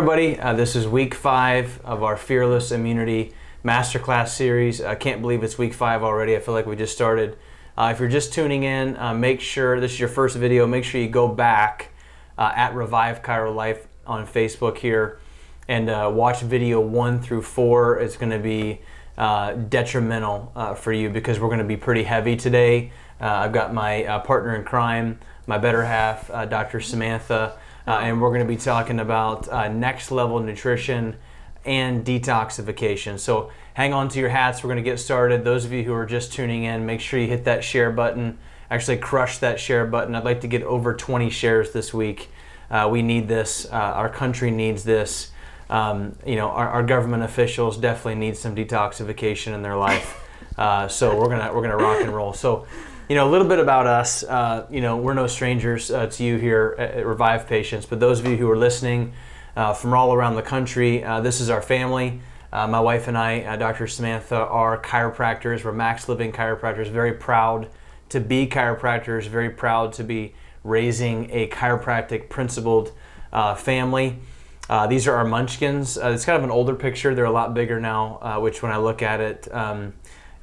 everybody. This is week 5 of our Fearless Immunity Masterclass series. I can't believe it's week 5 already. I feel like we just started. If you're just tuning in, make sure this is your first video. Make sure you go back at Revive Chiro Life on Facebook here and watch video 1 through 4. It's going to be detrimental for you because we're going to be pretty heavy today. I've got my partner in crime, my better half, Dr. Samantha, and we're going to be talking about next level nutrition and detoxification. So hang on to your hats. We're going to get started. Those of you who are just tuning in, make sure you hit that share button. Actually crush that share button. I'd like to get over 20 shares this week. We need this. Our country needs this. Our government officials definitely need some detoxification in their life. So we're gonna rock and roll. So, a little bit about us. We're no strangers to you here at Revive Patients, but those of you who are listening from all around the country, this is our family. My wife and I, Dr. Samantha, are chiropractors. We're max living chiropractors. Very proud to be chiropractors. Very proud to be raising a chiropractic principled family. These are our munchkins. It's kind of an older picture. They're a lot bigger now, which when I look at it,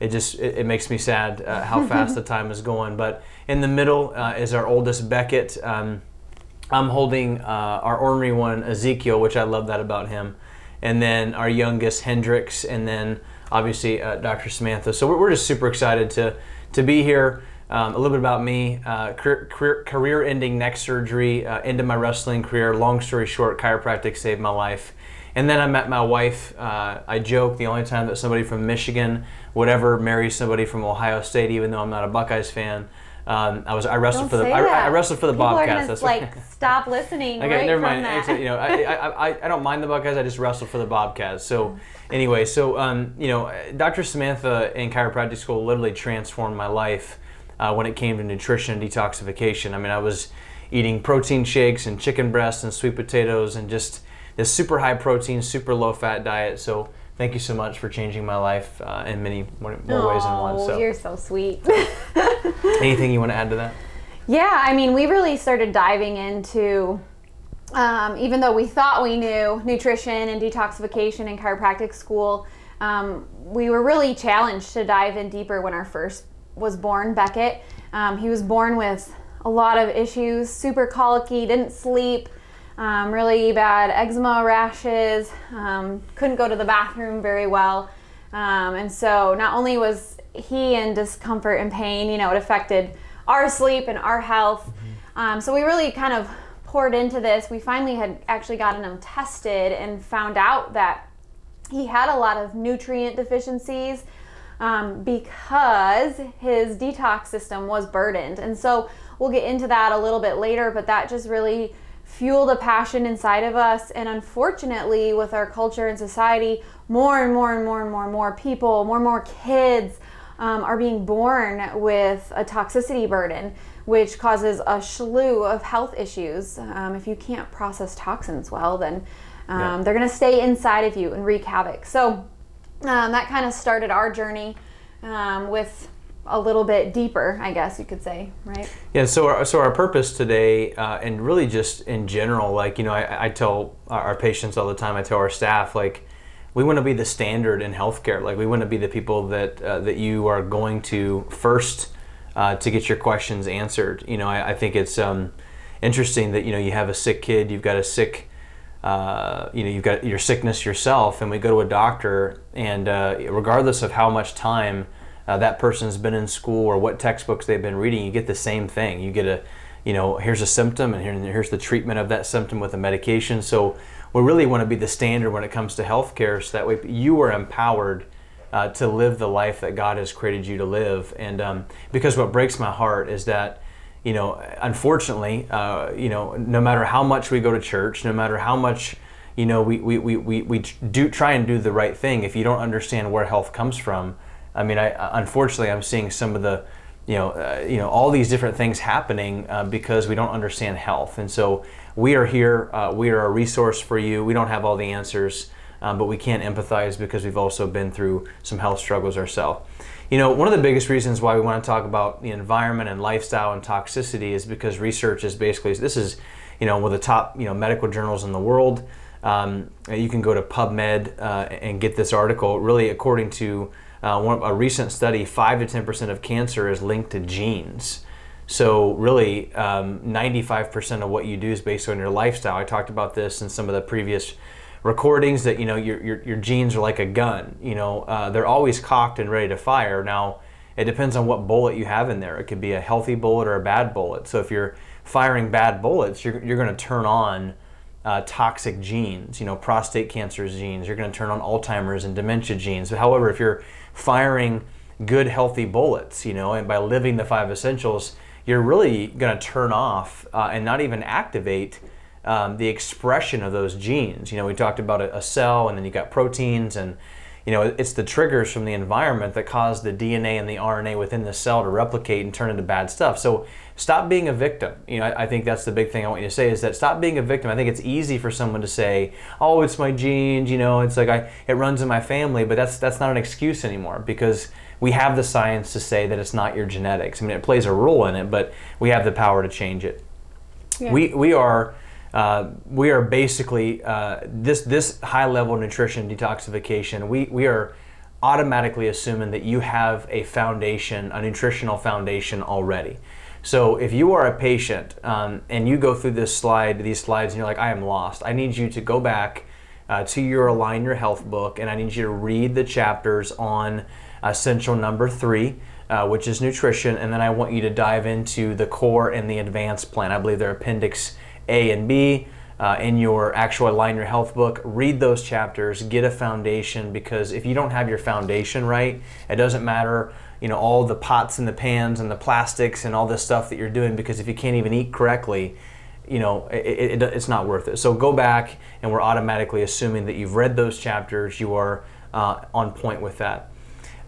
it makes me sad how fast the time is going. But in the middle is our oldest Beckett. I'm holding our ornery one, Ezekiel, which I love that about him. And then our youngest, Hendrix, and then obviously Dr. Samantha. So we're just super excited to be here. A little bit about me, career-ending neck surgery, into my wrestling career. Long story short, chiropractic saved my life. And then I met my wife. I joke the only time that somebody from Michigan would ever marry somebody from Ohio State, even though I'm not a Buckeyes fan. I wrestled for the People Bobcats. That's like stop listening. Okay, right never from mind. That. I don't mind the Buckeyes. I just wrestled for the Bobcats. So anyway, Dr. Samantha in chiropractic school literally transformed my life when it came to nutrition and detoxification. I mean, I was eating protein shakes and chicken breasts and sweet potatoes and just this super high protein, super low fat diet. So thank you so much for changing my life in many more ways than one. So you're so sweet. Anything you want to add to that? Yeah, I mean, we really started diving into, even though we thought we knew nutrition and detoxification in chiropractic school, we were really challenged to dive in deeper when our first was born, Beckett. He was born with a lot of issues, super colicky, didn't sleep, really bad eczema rashes, couldn't go to the bathroom very well. And so not only was he in discomfort and pain, it affected our sleep and our health. So we really kind of poured into this. We finally had actually gotten him tested and found out that he had a lot of nutrient deficiencies because his detox system was burdened. And so we'll get into that a little bit later, but that just really fueled a passion inside of us. And unfortunately, with our culture and society, more and more people, more kids are being born with a toxicity burden, which causes a slew of health issues. If you can't process toxins well, then they're going to stay inside of you and wreak havoc. So that kind of started our journey with a little bit deeper, I guess you could say, right? Yeah, so our purpose today, and really just in general, I tell our patients all the time, I tell our staff, we want to be the standard in healthcare. We want to be the people that you are going to first to get your questions answered. I think it's interesting that, you have a sick kid, you've got a sick, you've got your sickness yourself, and we go to a doctor, and regardless of how much time that person's been in school or what textbooks they've been reading, you get the same thing. You get here's a symptom, and here's the treatment of that symptom with a medication. So we really want to be the standard when it comes to healthcare, so that way you are empowered to live the life that God has created you to live. And because what breaks my heart is that, unfortunately, no matter how much we go to church, no matter how much, we do try and do the right thing, if you don't understand where health comes from, unfortunately, I'm seeing some of the, all these different things happening because we don't understand health. And so we are here. We are a resource for you. We don't have all the answers, but we can empathize because we've also been through some health struggles ourselves. One of the biggest reasons why we want to talk about the environment and lifestyle and toxicity is because research is basically, this is, one of the top, medical journals in the world. You can go to PubMed and get this article. Really, according to a recent study, 5 to 10% of cancer is linked to genes. So really, 95% of what you do is based on your lifestyle. I talked about this in some of the previous recordings, that your genes are like a gun. They're always cocked and ready to fire. Now, it depends on what bullet you have in there. It could be a healthy bullet or a bad bullet. So if you're firing bad bullets, you're going to turn on toxic genes, prostate cancer genes. You're going to turn on Alzheimer's and dementia genes. However, if you're firing good, healthy bullets, and by living the 5 essentials, you're really going to turn off and not even activate the expression of those genes. We talked about a cell, and then you got proteins, and it's the triggers from the environment that cause the DNA and the RNA within the cell to replicate and turn into bad stuff. So stop being a victim. I think that's the big thing I want you to say, is that stop being a victim. I think it's easy for someone to say, oh, it's my genes, it's like it runs in my family, but that's not an excuse anymore, because we have the science to say that it's not your genetics. I mean, it plays a role in it, but we have the power to change it. Yeah. We are basically this high-level nutrition detoxification. We are automatically assuming that you have a foundation, a nutritional foundation already. So if you are a patient and you go through these slides, and you're like, I am lost, I need you to go back to your Align Your Health book, and I need you to read the chapters on essential number 3. Which is nutrition, and then I want you to dive into the core and the advanced plan. I believe they're Appendix A and B in your actual Align Your Health book. Read those chapters, get a foundation, because if you don't have your foundation right, it doesn't matter, all the pots and the pans and the plastics and all this stuff that you're doing, because if you can't even eat correctly, it's not worth it. So go back, and we're automatically assuming that you've read those chapters, you are on point with that.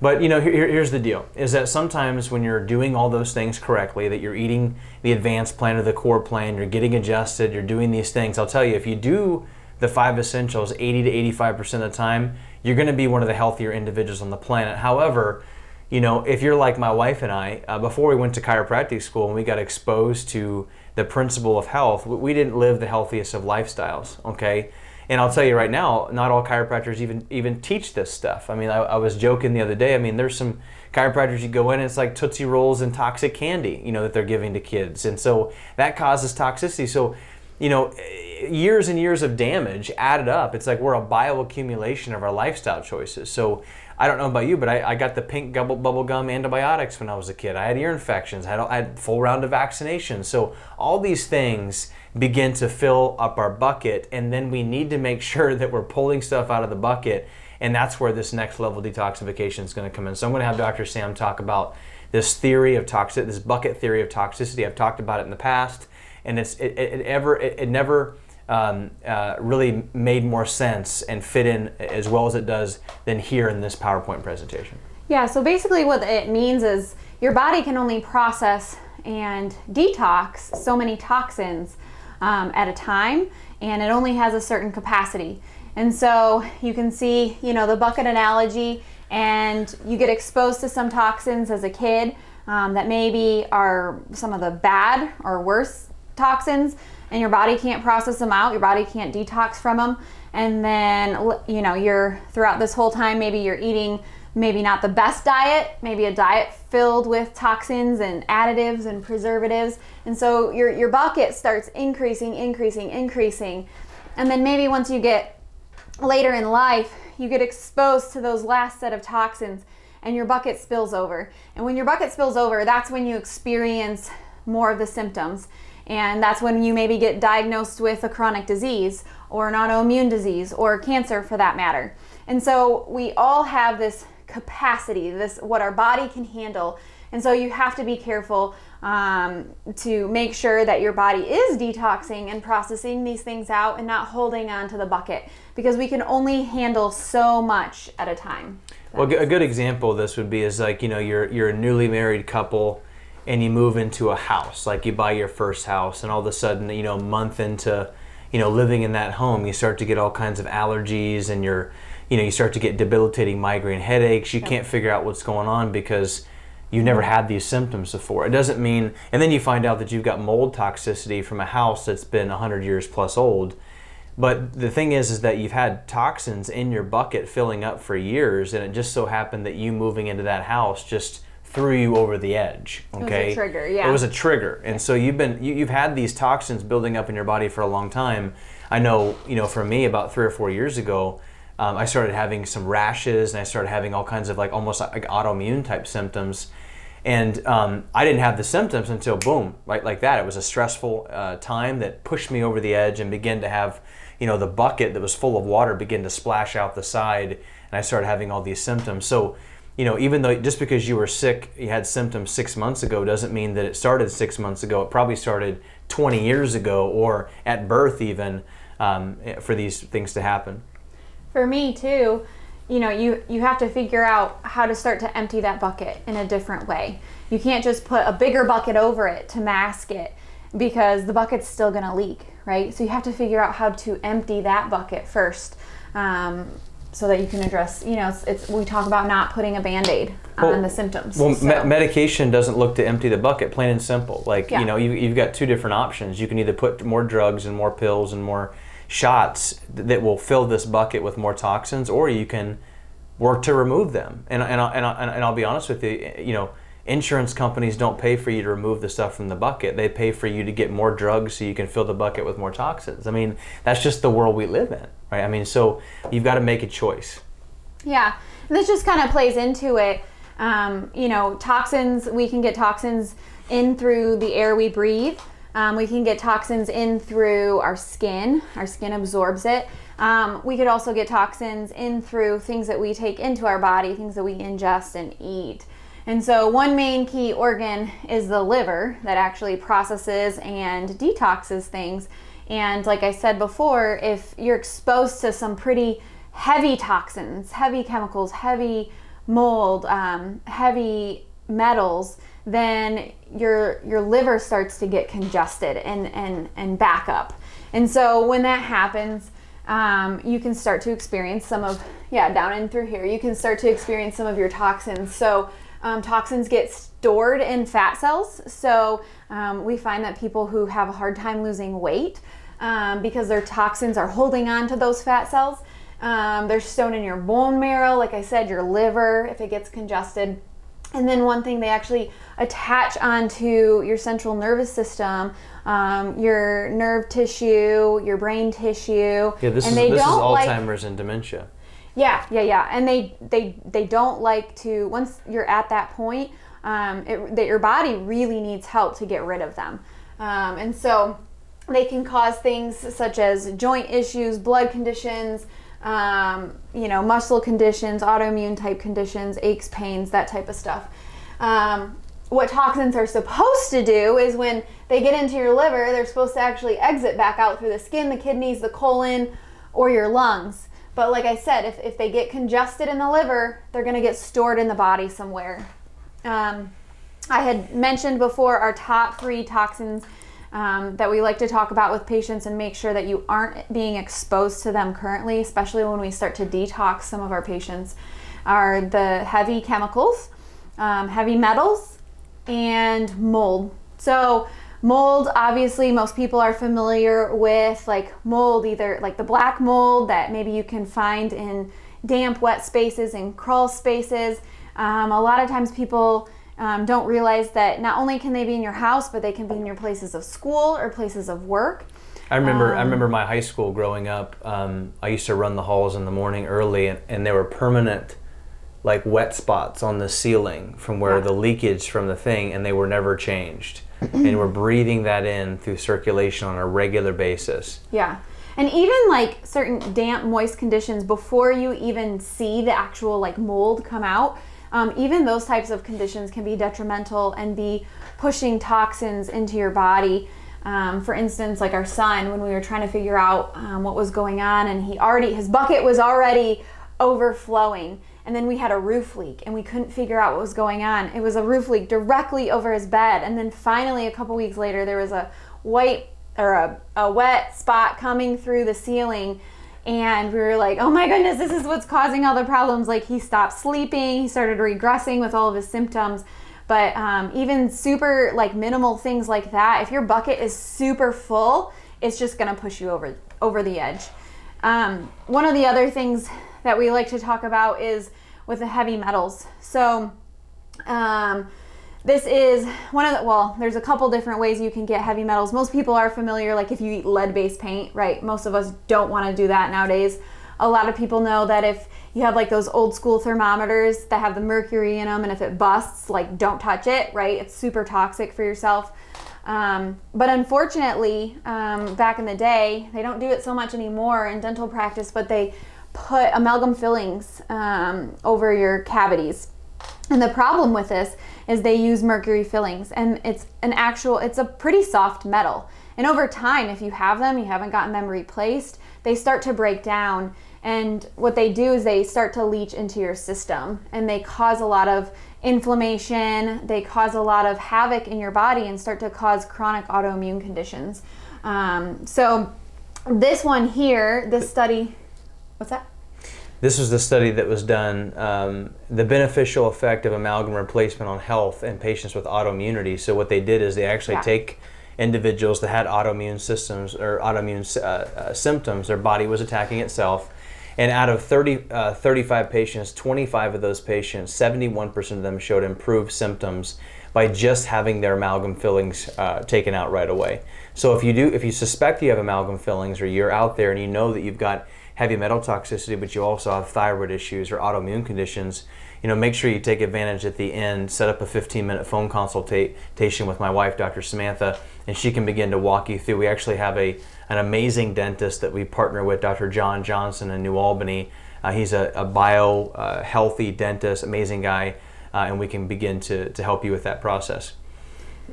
But here's the deal, is that sometimes when you're doing all those things correctly, that you're eating the advanced plan or the core plan, you're getting adjusted, you're doing these things, I'll tell you, if you do the 5 essentials 80 to 85% of the time, you're going to be one of the healthier individuals on the planet. However, if you're like my wife and I, before we went to chiropractic school and we got exposed to the principle of health, we didn't live the healthiest of lifestyles, okay? And I'll tell you right now, not all chiropractors even teach this stuff. I mean, I was joking the other day. I mean, there's some chiropractors you go in and it's like Tootsie Rolls and toxic candy, that they're giving to kids. And so that causes toxicity. So, years and years of damage added up. It's like we're a bioaccumulation of our lifestyle choices. So I don't know about you, but I got the pink bubble gum antibiotics when I was a kid. I had ear infections. I had full round of vaccinations. So all these things begin to fill up our bucket, and then we need to make sure that we're pulling stuff out of the bucket, and that's where this next level detoxification is going to come in. So I'm going to have Dr. Sam talk about this theory of this bucket theory of toxicity. I've talked about it in the past, and it never really made more sense and fit in as well as it does than here in this PowerPoint presentation. Yeah, so basically what it means is your body can only process and detox so many toxins at a time, and it only has a certain capacity. And so you can see, the bucket analogy, and you get exposed to some toxins as a kid that maybe are some of the bad or worse toxins, and your body can't process them out, your body can't detox from them, and then you're throughout this whole time, maybe you're eating maybe not the best diet, maybe a diet filled with toxins and additives and preservatives, and so your bucket starts increasing, and then maybe once you get later in life, you get exposed to those last set of toxins and your bucket spills over. And when your bucket spills over, that's when you experience more of the symptoms. And that's when you maybe get diagnosed with a chronic disease or an autoimmune disease or cancer for that matter. And so we all have this capacity, what our body can handle. And so you have to be careful to make sure that your body is detoxing and processing these things out and not holding on to the bucket, because we can only handle so much at a time. Well, a good example of this would be like, you're a newly married couple and you move into a house, like you buy your first house, and all of a sudden, a month into, living in that home, you start to get all kinds of allergies, and you start to get debilitating migraine headaches. You can't figure out what's going on because you never had these symptoms before. It doesn't mean, and then you find out that you've got mold toxicity from a house that's been 100 years plus old. But the thing is that you've had toxins in your bucket filling up for years, and it just so happened that you moving into that house just threw you over the edge. Okay, it was a trigger. Yeah, it was a trigger, and so you've had these toxins building up in your body for a long time. I know, for me, about 3 or 4 years ago, I started having some rashes, and I started having all kinds of almost like autoimmune type symptoms. And I didn't have the symptoms until boom, right like that. It was a stressful time that pushed me over the edge and began to have, the bucket that was full of water begin to splash out the side, and I started having all these symptoms. So, even though just because you were sick, you had symptoms 6 months ago, doesn't mean that it started 6 months ago. It probably started 20 years ago, or at birth even, for these things to happen. For me too. You have to figure out how to start to empty that bucket in a different way. You can't just put a bigger bucket over it to mask it, because the bucket's still going to leak, right? So you have to figure out how to empty that bucket first, so that you can address, we talk about not putting a Band-Aid on the symptoms. Well, medication doesn't look to empty the bucket, plain and simple. You've got two different options. You can either put more drugs and more pills and more shots that will fill this bucket with more toxins, or you can work to remove them. And I'll be honest with you, insurance companies don't pay for you to remove the stuff from the bucket. They pay for you to get more drugs so you can fill the bucket with more toxins. I mean, that's just the world we live in, right? I mean, so you've got to make a choice. Yeah, and this just kind of plays into it. Toxins, we can get toxins in through the air we breathe. We can get toxins in through our skin. Our skin absorbs it. We could also get toxins in through things that we take into our body, things that we ingest and eat. And so one main key organ is the liver that actually processes and detoxes things. And like I said before, if you're exposed to some pretty heavy toxins, heavy chemicals, heavy mold, heavy metals, then your liver starts to get congested and back up. And so when that happens, you can start to experience some of, down in through here, you can start to experience some of your toxins. So toxins get stored in fat cells. So we find that people who have a hard time losing weight, because their toxins are holding on to those fat cells, they're stored in your bone marrow, like I said, your liver, if it gets congested. And then one thing, they actually attach onto your central nervous system, your nerve tissue, your brain tissue. Yeah, this is Alzheimer's and dementia. Yeah. And they don't like to, once you're at that point, that your body really needs help to get rid of them. And so they can cause things such as joint issues, blood conditions, muscle conditions, autoimmune type conditions, aches, pains, that type of stuff. What toxins are supposed to do is when they get into your liver, they're supposed to actually exit back out through the skin, the kidneys, the colon, or your lungs. But like I said, if they get congested in the liver, they're going to get stored in the body somewhere. I had mentioned before our top 3 toxins that we like to talk about with patients and make sure that you aren't being exposed to them currently, especially when we start to detox some of our patients, are the heavy chemicals, heavy metals, and mold. So mold, obviously most people are familiar with mold, either like the black mold that maybe you can find in damp, wet spaces and crawl spaces. A lot of times people don't realize that not only can they be in your house, but they can be in your places of school or places of work. I remember my high school growing up. I used to run the halls in the morning early, and there were permanent wet spots on the ceiling from where the leakage from the thing, and they were never changed. And we're breathing that in through circulation on a regular basis. Yeah. And even certain damp, moist conditions, before you even see the actual mold come out, even those types of conditions can be detrimental and be pushing toxins into your body. For instance, our son, when we were trying to figure out what was going on, and his bucket was already overflowing, and then we had a roof leak and we couldn't figure out what was going on. It was a roof leak directly over his bed, and then finally a couple weeks later there was a wet spot coming through the ceiling. And we were like, oh my goodness, this is what's causing all the problems. He stopped sleeping, he started regressing with all of his symptoms. But even super minimal things like that, if your bucket is super full, it's just gonna push you over over the edge. One of the other things that we like to talk about is with the heavy metals. So this is one of the, well, there's a couple different ways you can get heavy metals. Most people are familiar, like if you eat lead-based paint, right? Most of us don't want to do that nowadays. A lot of people know that if you have like those old school thermometers that have the mercury in them, and if it busts, like don't touch it, right? It's super toxic for yourself. But unfortunately, back in the day, they don't do it so much anymore in dental practice, but they put amalgam fillings over your cavities. And the problem with this is they use mercury fillings, and it's a pretty soft metal. And over time, if you have them, you haven't gotten them replaced, they start to break down. And what they do is they start to leach into your system, and they cause a lot of inflammation, they cause a lot of havoc in your body and start to cause chronic autoimmune conditions. So this one here, this study, what's that? This was the study that was done, the beneficial effect of amalgam replacement on health in patients with autoimmunity. So what they did is they actually take individuals that had autoimmune systems or autoimmune symptoms, their body was attacking itself. And out of 35 patients, 25 of those patients, 71% of them showed improved symptoms by just having their amalgam fillings taken out right away. So if you suspect you have amalgam fillings, or you're out there and you know that you've got heavy metal toxicity, but you also have thyroid issues or autoimmune conditions, make sure you take advantage at the end, set up a 15-minute phone consultation with my wife, Dr. Samantha, and she can begin to walk you through. We actually have an amazing dentist that we partner with, Dr. John Johnson in New Albany. He's a healthy dentist, amazing guy, and we can begin to help you with that process.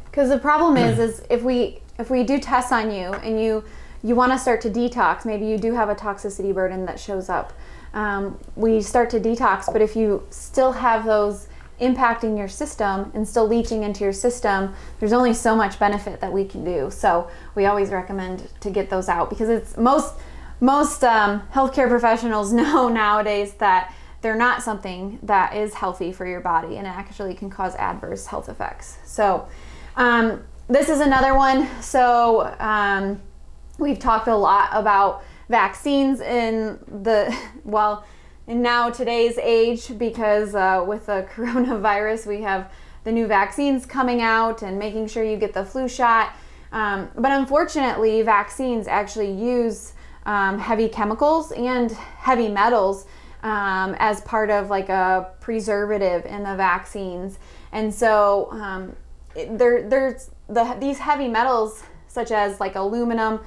Because the problem is if we do tests on you and you want to start to detox, maybe you do have a toxicity burden that shows up. We start to detox, but if you still have those impacting your system and still leaching into your system, there's only so much benefit that we can do. So we always recommend to get those out, because it's most healthcare professionals know nowadays that they're not something that is healthy for your body, and it actually can cause adverse health effects. So this is another one. So we've talked a lot about vaccines in now today's age, because with the coronavirus, we have the new vaccines coming out and making sure you get the flu shot. But unfortunately, vaccines actually use heavy chemicals and heavy metals as part of like a preservative in the vaccines. And so these heavy metals, such as like aluminum,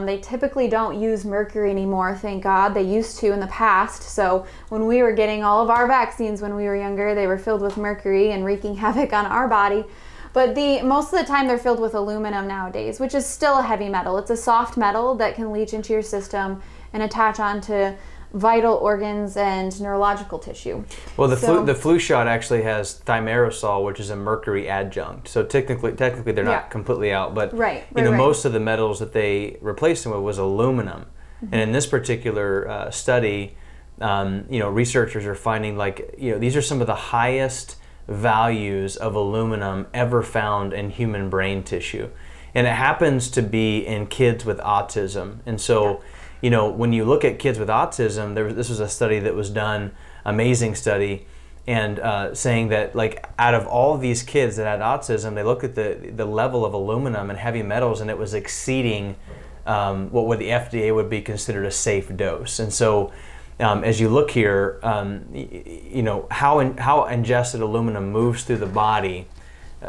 they typically don't use mercury anymore, thank God. They used to in the past. So when we were getting all of our vaccines when we were younger, they were filled with mercury and wreaking havoc on our body. But most of the time they're filled with aluminum nowadays, which is still a heavy metal. It's a soft metal that can leach into your system and attach onto vital organs and neurological tissue. Well, the flu shot actually has thimerosal, which is a mercury adjunct. So technically they're not completely out, but most of the metals that they replaced them with was aluminum. Mm-hmm. And in this particular study, researchers are finding these are some of the highest values of aluminum ever found in human brain tissue. And it happens to be in kids with autism. And so when you look at kids with autism, this was a study that was done, amazing study, and saying that out of all of these kids that had autism, they looked at the level of aluminum and heavy metals, and it was exceeding what the FDA would be considered a safe dose. And so as you look here, how ingested aluminum moves through the body.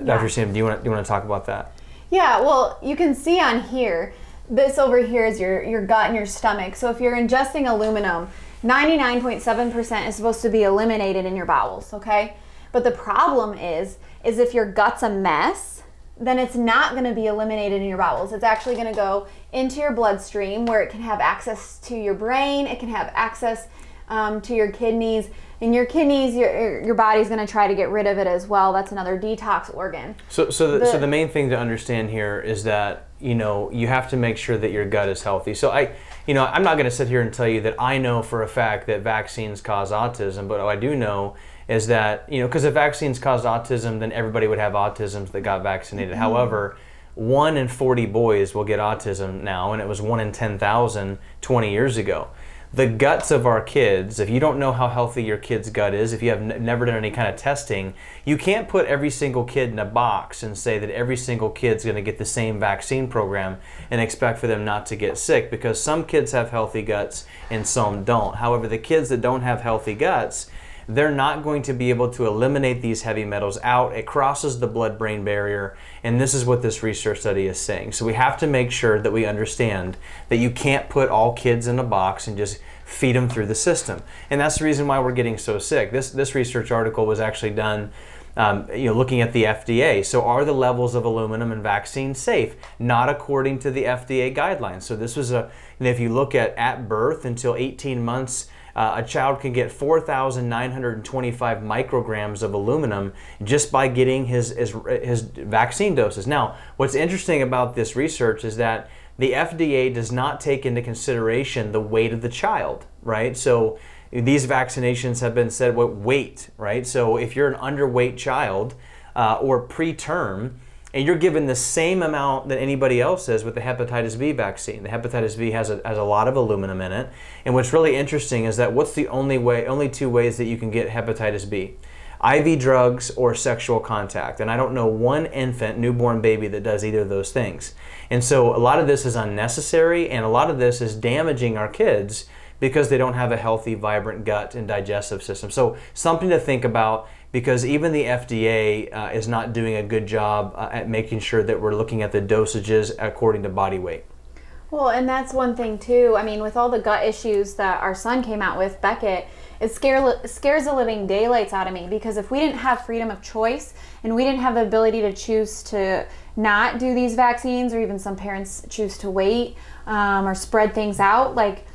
Dr. Sam, do you want to talk about that? Yeah, well, you can see on here, this over here is your gut and your stomach. So if you're ingesting aluminum, 99.7% is supposed to be eliminated in your bowels, okay? But the problem is if your gut's a mess, then it's not going to be eliminated in your bowels. It's actually going to go into your bloodstream, where it can have access to your brain. It can have access to your kidneys. And your kidneys, your body's going to try to get rid of it as well. That's another detox organ. So the main thing to understand here is that you have to make sure that your gut is healthy. So I'm not going to sit here and tell you that I know for a fact that vaccines cause autism, but what I do know is that because if vaccines caused autism, then everybody would have autism that got vaccinated. Mm-hmm. However, 1 in 40 boys will get autism now, and it was 1 in 10,000 20 years ago. The guts of our kids, if you don't know how healthy your kid's gut is, if you have never done any kind of testing, you can't put every single kid in a box and say that every single kid's going to get the same vaccine program and expect for them not to get sick, because some kids have healthy guts and some don't. However, the kids that don't have healthy guts, they're not going to be able to eliminate these heavy metals out. It crosses the blood-brain barrier, and this is what this research study is saying. So we have to make sure that we understand that you can't put all kids in a box and just feed them through the system. And that's the reason why we're getting so sick. This research article was actually done looking at the FDA. So are the levels of aluminum in vaccines safe? Not according to the FDA guidelines. So this was if you look at birth until 18 months, a child can get 4,925 micrograms of aluminum just by getting his vaccine doses. Now, what's interesting about this research is that the FDA does not take into consideration the weight of the child, right? So these vaccinations have been said with weight, right? So if you're an underweight child or preterm, and you're given the same amount that anybody else is with the hepatitis B vaccine. The hepatitis B has a lot of aluminum in it. And what's really interesting is that what's the only two ways that you can get hepatitis B? IV drugs or sexual contact. And I don't know one infant, newborn baby that does either of those things. And so a lot of this is unnecessary, and a lot of this is damaging our kids because they don't have a healthy, vibrant gut and digestive system. So something to think about, because even the FDA is not doing a good job at making sure that we're looking at the dosages according to body weight. Well, and that's one thing too. I mean, with all the gut issues that our son came out with, Beckett, it scares the living daylights out of me, because if we didn't have freedom of choice and we didn't have the ability to choose to not do these vaccines, or even some parents choose to wait or spread things out, like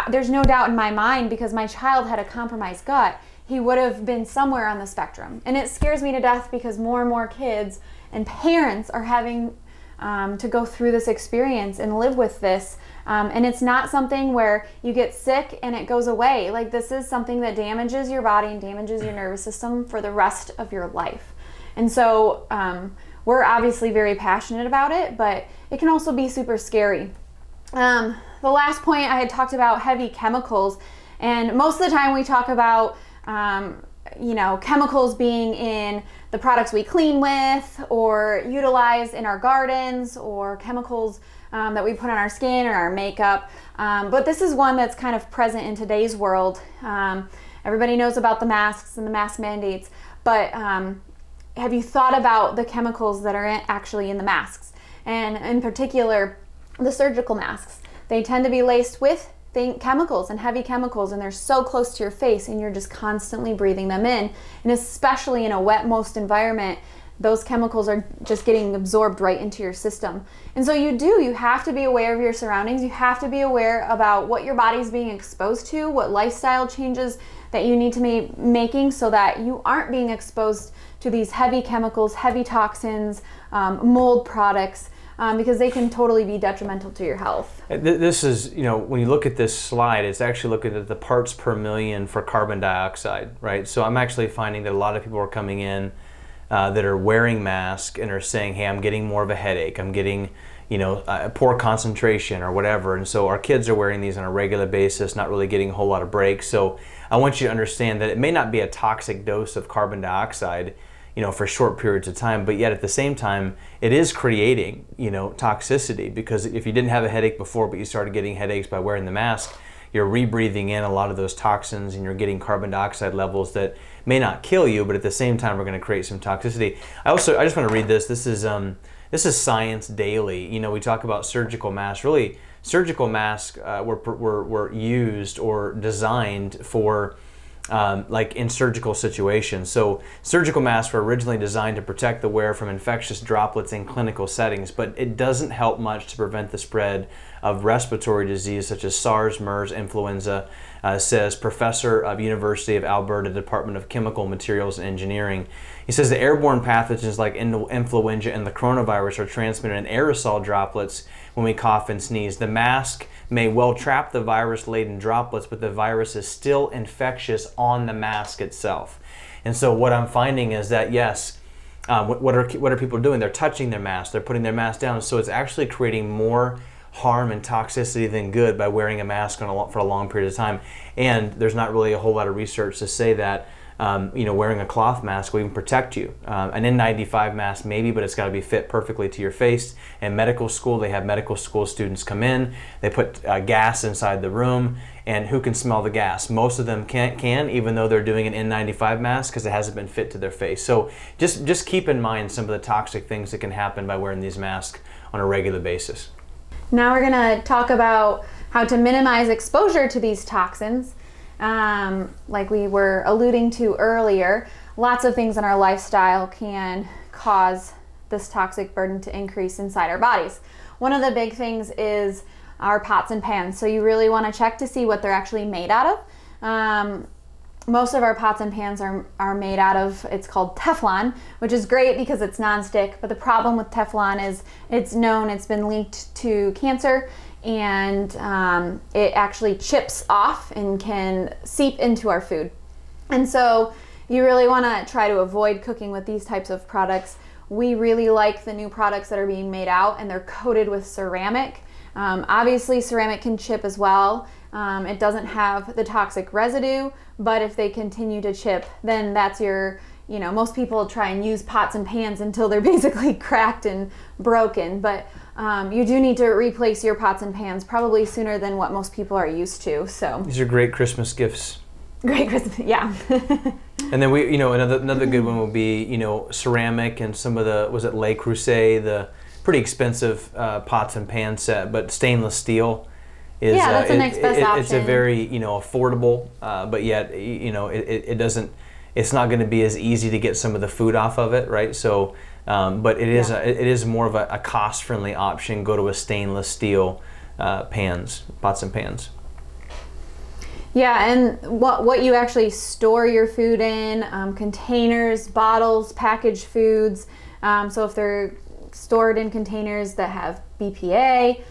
there's no doubt in my mind, because my child had a compromised gut, he would have been somewhere on the spectrum. And it scares me to death, because more and more kids and parents are having to go through this experience and live with this. And it's not something where you get sick and it goes away. Like, this is something that damages your body and damages your nervous system for the rest of your life. And so we're obviously very passionate about it, but it can also be super scary. The last point, I had talked about heavy chemicals, and most of the time we talk about chemicals being in the products we clean with or utilize in our gardens, or chemicals that we put on our skin or our makeup. But this is one that's kind of present in today's world. Everybody knows about the masks and the mask mandates, but have you thought about the chemicals that are actually in the masks? And in particular, the surgical masks. They tend to be laced with chemicals and heavy chemicals, and they're so close to your face, and you're just constantly breathing them in. And especially in a wet, moist environment, those chemicals are just getting absorbed right into your system. And so you have to be aware of your surroundings. You have to be aware about what your body's being exposed to, what lifestyle changes that you need to be making, so that you aren't being exposed to these heavy chemicals, heavy toxins, mold products, because they can totally be detrimental to your health. This is, when you look at this slide, it's actually looking at the parts per million for carbon dioxide, right? So I'm actually finding that a lot of people are coming in that are wearing masks and are saying, hey, I'm getting more of a headache, I'm getting, a poor concentration or whatever. And so our kids are wearing these on a regular basis, not really getting a whole lot of breaks. So I want you to understand that it may not be a toxic dose of carbon dioxide, for short periods of time, but yet at the same time, it is creating, toxicity, because if you didn't have a headache before, but you started getting headaches by wearing the mask, you're rebreathing in a lot of those toxins, and you're getting carbon dioxide levels that may not kill you, but at the same time, we're going to create some toxicity. I just want to read this. This is Science Daily. We talk about surgical masks. Really, surgical masks were used or designed for like in surgical situations. So surgical masks were originally designed to protect the wearer from infectious droplets in clinical settings, but it doesn't help much to prevent the spread of respiratory disease such as SARS, MERS, influenza, says Professor of University of Alberta Department of Chemical Materials and Engineering. He says the airborne pathogens like influenza and the coronavirus are transmitted in aerosol droplets when we cough and sneeze. The mask may well trap the virus-laden droplets, but the virus is still infectious on the mask itself. And so what I'm finding is that, yes, what are people doing? They're touching their mask. They're putting their mask down. So it's actually creating more harm and toxicity than good by wearing a mask for a long period of time. And there's not really a whole lot of research to say that wearing a cloth mask will even protect you. An N95 mask maybe, but it's got to be fit perfectly to your face. In medical school, they have medical school students come in, they put gas inside the room, and who can smell the gas? Most of them can, even though they're doing an N95 mask because it hasn't been fit to their face. So just keep in mind some of the toxic things that can happen by wearing these masks on a regular basis. Now we're going to talk about how to minimize exposure to these toxins. Like we were alluding to earlier, lots of things in our lifestyle can cause this toxic burden to increase inside our bodies. One of the big things is our pots and pans. So you really want to check to see what they're actually made out of. Most of our pots and pans are made out of, it's called Teflon, which is great because it's nonstick. But the problem with Teflon is it's been linked to cancer, and it actually chips off and can seep into our food. And so you really want to try to avoid cooking with these types of products. We really like the new products that are being made out, and they're coated with ceramic. Obviously ceramic can chip as well. It doesn't have the toxic residue, but if they continue to chip, then that's most people try and use pots and pans until they're basically cracked and broken. But you do need to replace your pots and pans probably sooner than what most people are used to. So these are great Christmas gifts. Great Christmas, yeah. And then another good one would be, ceramic and some of was it Le Creuset, the pretty expensive pots and pan set, but stainless steel is that's the next best option. It's a very affordable, but yet it doesn't. It's not going to be as easy to get some of the food off of it, right? So, but it is more of a cost-friendly option. Go to a stainless steel pots and pans. Yeah, and what you actually store your food in, containers, bottles, packaged foods. So if they're stored in containers that have BPA,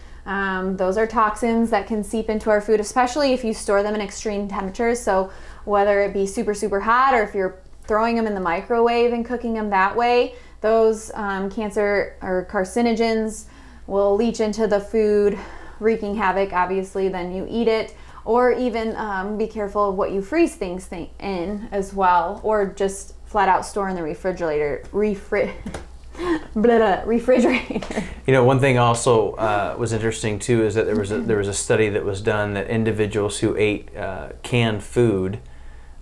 those are toxins that can seep into our food, especially if you store them in extreme temperatures. So whether it be super, super hot, or if you're throwing them in the microwave and cooking them that way, those cancer or carcinogens will leach into the food, wreaking havoc, obviously, then you eat it. Or even be careful of what you freeze things in as well, or just flat out store in the refrigerator. One thing also was interesting too is that there was a study that was done that individuals who ate canned food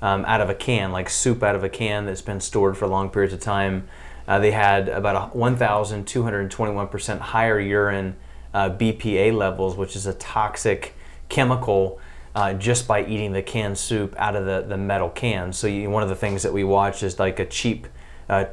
out of a can, like soup out of a can that's been stored for long periods of time, they had about 1,221% higher urine BPA levels, which is a toxic chemical. Just by eating the canned soup out of the metal can. So one of the things that we watch is like a cheap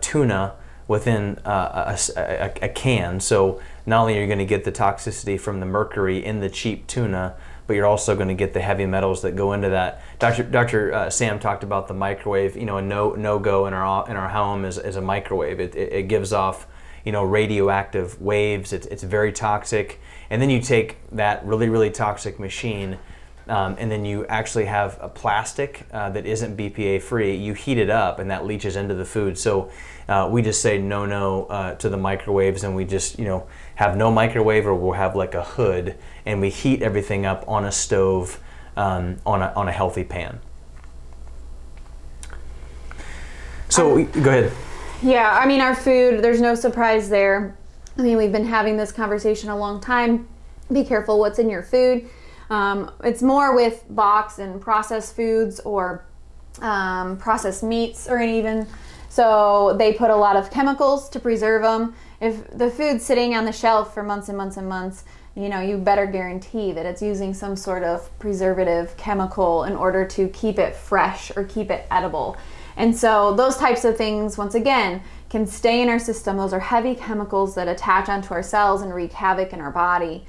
tuna within a can. So not only are you going to get the toxicity from the mercury in the cheap tuna, but you're also going to get the heavy metals that go into that. Dr. Sam talked about the microwave. A no-go in our home is a microwave. It gives off radioactive waves. It's very toxic. And then you take that really, really toxic machine, and then you actually have a plastic that isn't BPA free. You heat it up and that leaches into the food. So we just say no to the microwaves, and we just have no microwave, or we'll have like a hood, and we heat everything up on a stove on a healthy pan. So go ahead. Yeah, I mean, our food, there's no surprise there. I mean, we've been having this conversation a long time. Be careful what's in your food. It's more with box and processed foods, or processed meats, or even so they put a lot of chemicals to preserve them. If the food's sitting on the shelf for months and months and months, you better guarantee that it's using some sort of preservative chemical in order to keep it fresh or keep it edible. And so those types of things, once again, can stay in our system. Those are heavy chemicals that attach onto our cells and wreak havoc in our body.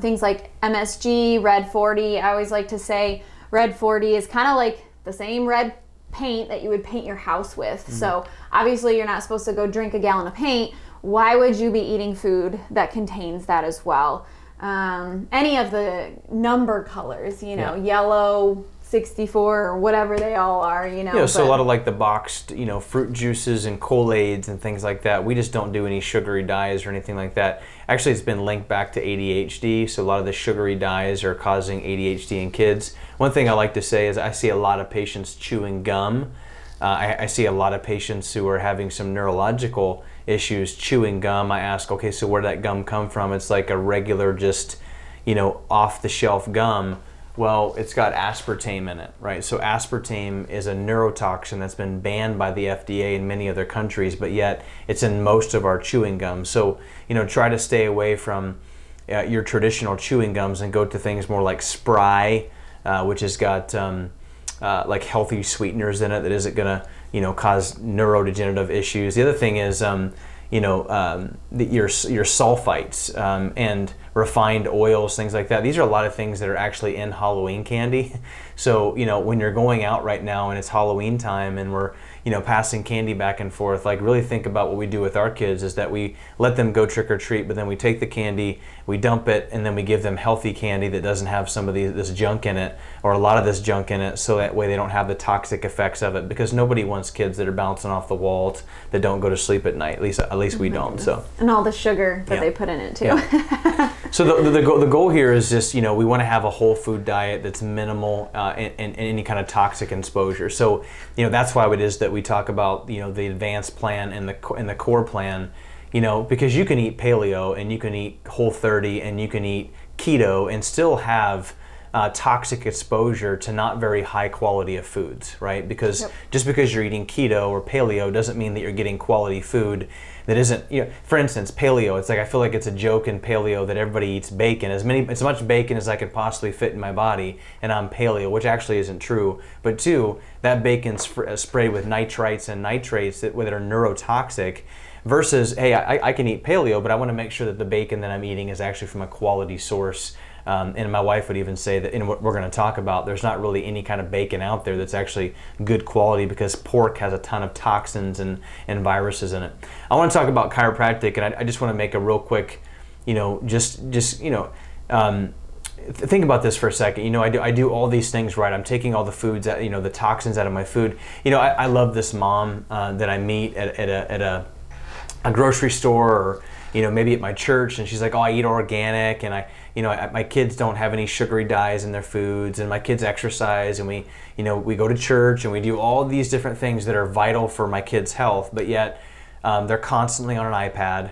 Things like MSG, red 40. I always like to say red 40 is kind of like the same red paint that you would paint your house with. Mm-hmm. So obviously you're not supposed to go drink a gallon of paint. Why would you be eating food that contains that as well? Any of the number colors, yellow, 64 or whatever they all are, you know. Yeah, so a lot of like the boxed, fruit juices and Kool-Aids and things like that. We just don't do any sugary dyes or anything like that. Actually, it's been linked back to ADHD. So a lot of the sugary dyes are causing ADHD in kids. One thing I like to say is I see a lot of patients chewing gum. I see a lot of patients who are having some neurological issues chewing gum. I ask, okay, so where did that gum come from? It's like a regular, just, off-the-shelf gum. Well, it's got aspartame in it, right? So aspartame is a neurotoxin that's been banned by the FDA in many other countries, but yet it's in most of our chewing gums. So, try to stay away from your traditional chewing gums and go to things more like Spry, which has got like healthy sweeteners in it that isn't gonna, cause neurodegenerative issues. The other thing is, your sulfites and refined oils, things like that. These are a lot of things that are actually in Halloween candy. So, when you're going out right now and it's Halloween time and we're, passing candy back and forth, like really think about what we do with our kids is that we let them go trick or treat, but then we take the candy, we dump it, and then we give them healthy candy that doesn't have some of this junk in it or a lot of this junk in it, so that way they don't have the toxic effects of it, because nobody wants kids that are bouncing off the walls that don't go to sleep at night. At least we don't. So, and all the sugar that they put in it too. Yeah. So the goal here is just, we want to have a whole food diet that's minimal in any kind of toxic exposure. So, that's why it is that we talk about, the advanced plan and the core plan, because you can eat paleo and you can eat Whole30 and you can eat keto and still have toxic exposure to not very high quality of foods, right? Because just because you're eating keto or paleo doesn't mean that you're getting quality food that isn't, for instance, paleo, it's like I feel like it's a joke in paleo that everybody eats bacon, as much bacon as I could possibly fit in my body, and I'm paleo, which actually isn't true. But two, that bacon's sprayed with nitrites and nitrates that are neurotoxic, versus, hey, I can eat paleo, but I want to make sure that the bacon that I'm eating is actually from a quality source. And my wife would even say that in what we're going to talk about, there's not really any kind of bacon out there that's actually good quality, because pork has a ton of toxins and viruses in it. I want to talk about chiropractic, and I just want to make a real quick, think about this for a second. I do all these things right. I'm taking all the foods, the toxins out of my food. I love this mom that I meet at a grocery store, or maybe at my church, and she's like, oh, I eat organic, and my kids don't have any sugary dyes in their foods, and my kids exercise, and we go to church, and we do all these different things that are vital for my kids' health, but yet they're constantly on an iPad.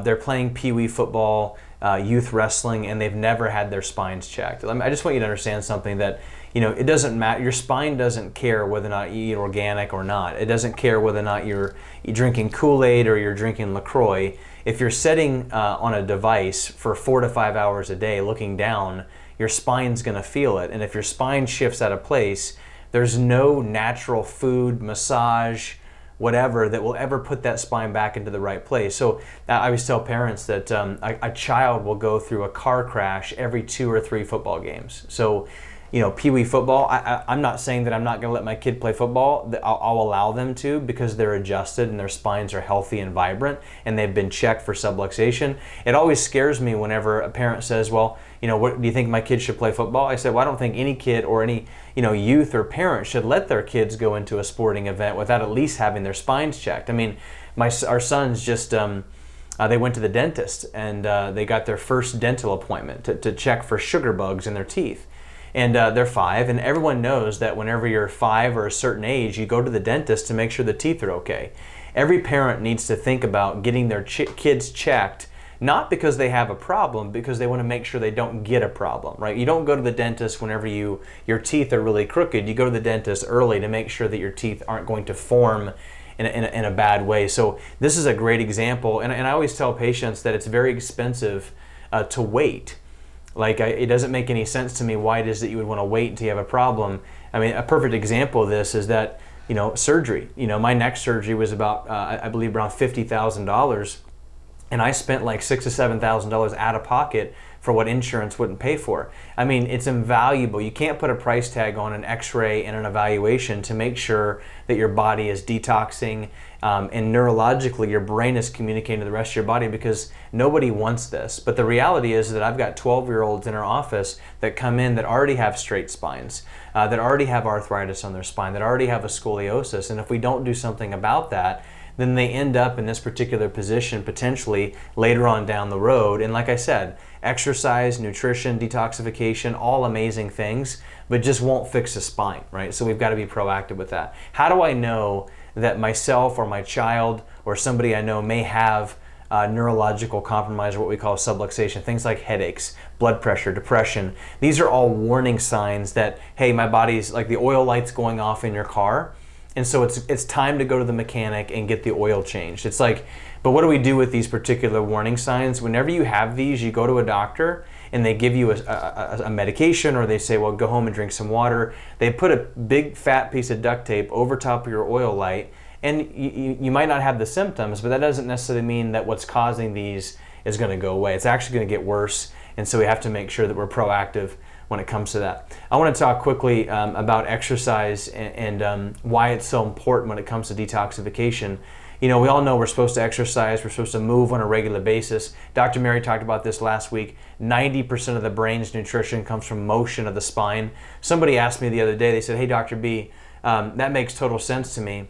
They're playing pee-wee football, youth wrestling, and they've never had their spines checked. I just want you to understand something, that it doesn't matter. Your spine doesn't care whether or not you eat organic or not. It doesn't care whether or not you're drinking Kool-Aid or you're drinking LaCroix. If you're sitting on a device for 4 to 5 hours a day looking down, your spine's going to feel it. And if your spine shifts out of place, there's no natural food, massage, whatever that will ever put that spine back into the right place. So I always tell parents that a child will go through a car crash every 2 or 3 football games. So pee-wee football, I'm not saying that I'm not going to let my kid play football. I'll allow them to, because they're adjusted and their spines are healthy and vibrant and they've been checked for subluxation. It always scares me whenever a parent says, well, what do you think my kid should play football? I said, well, I don't think any kid or any youth or parent should let their kids go into a sporting event without at least having their spines checked. I mean, our sons just they went to the dentist, and they got their first dental appointment to check for sugar bugs in their teeth. And they're 5, and everyone knows that whenever you're 5 or a certain age, you go to the dentist to make sure the teeth are okay. Every parent needs to think about getting their kids checked, not because they have a problem, because they want to make sure they don't get a problem, right? You don't go to the dentist whenever your teeth are really crooked. You go to the dentist early to make sure that your teeth aren't going to form in a bad way. So this is a great example, and I always tell patients that it's very expensive to wait. It doesn't make any sense to me why it is that you would want to wait until you have a problem. I mean, a perfect example of this is that, surgery. My neck surgery was about, I believe, around $50,000. and I spent like $6,000 to $7,000 out of pocket for what insurance wouldn't pay for. I mean, it's invaluable. You can't put a price tag on an x-ray and an evaluation to make sure that your body is detoxing, and neurologically your brain is communicating to the rest of your body, because nobody wants this. But the reality is that I've got 12-year-olds in our office that come in that already have straight spines, that already have arthritis on their spine, that already have a scoliosis. And if we don't do something about that, then they end up in this particular position potentially later on down the road. And like I said, exercise, nutrition, detoxification, all amazing things, but just won't fix the spine, right? So we've got to be proactive with that. How do I know that myself or my child or somebody I know may have neurological compromise, or what we call subluxation, things like headaches, blood pressure, depression? These are all warning signs that, hey, my body's like the oil light's going off in your car. And so it's time to go to the mechanic and get the oil changed. It's like, but what do we do with these particular warning signs? Whenever you have these, you go to a doctor and they give you a medication, or they say, well, go home and drink some water. They put a big fat piece of duct tape over top of your oil light, and you might not have the symptoms, but that doesn't necessarily mean that what's causing these is going to go away. It's actually going to get worse, and so we have to make sure that we're proactive when it comes to that. I want to talk quickly about exercise and why it's so important when it comes to detoxification. You know, we all know we're supposed to exercise, we're supposed to move on a regular basis. Dr. Mary talked about this last week. 90% of the brain's nutrition comes from motion of the spine. Somebody asked me the other day, they said, hey, Dr. B, that makes total sense to me.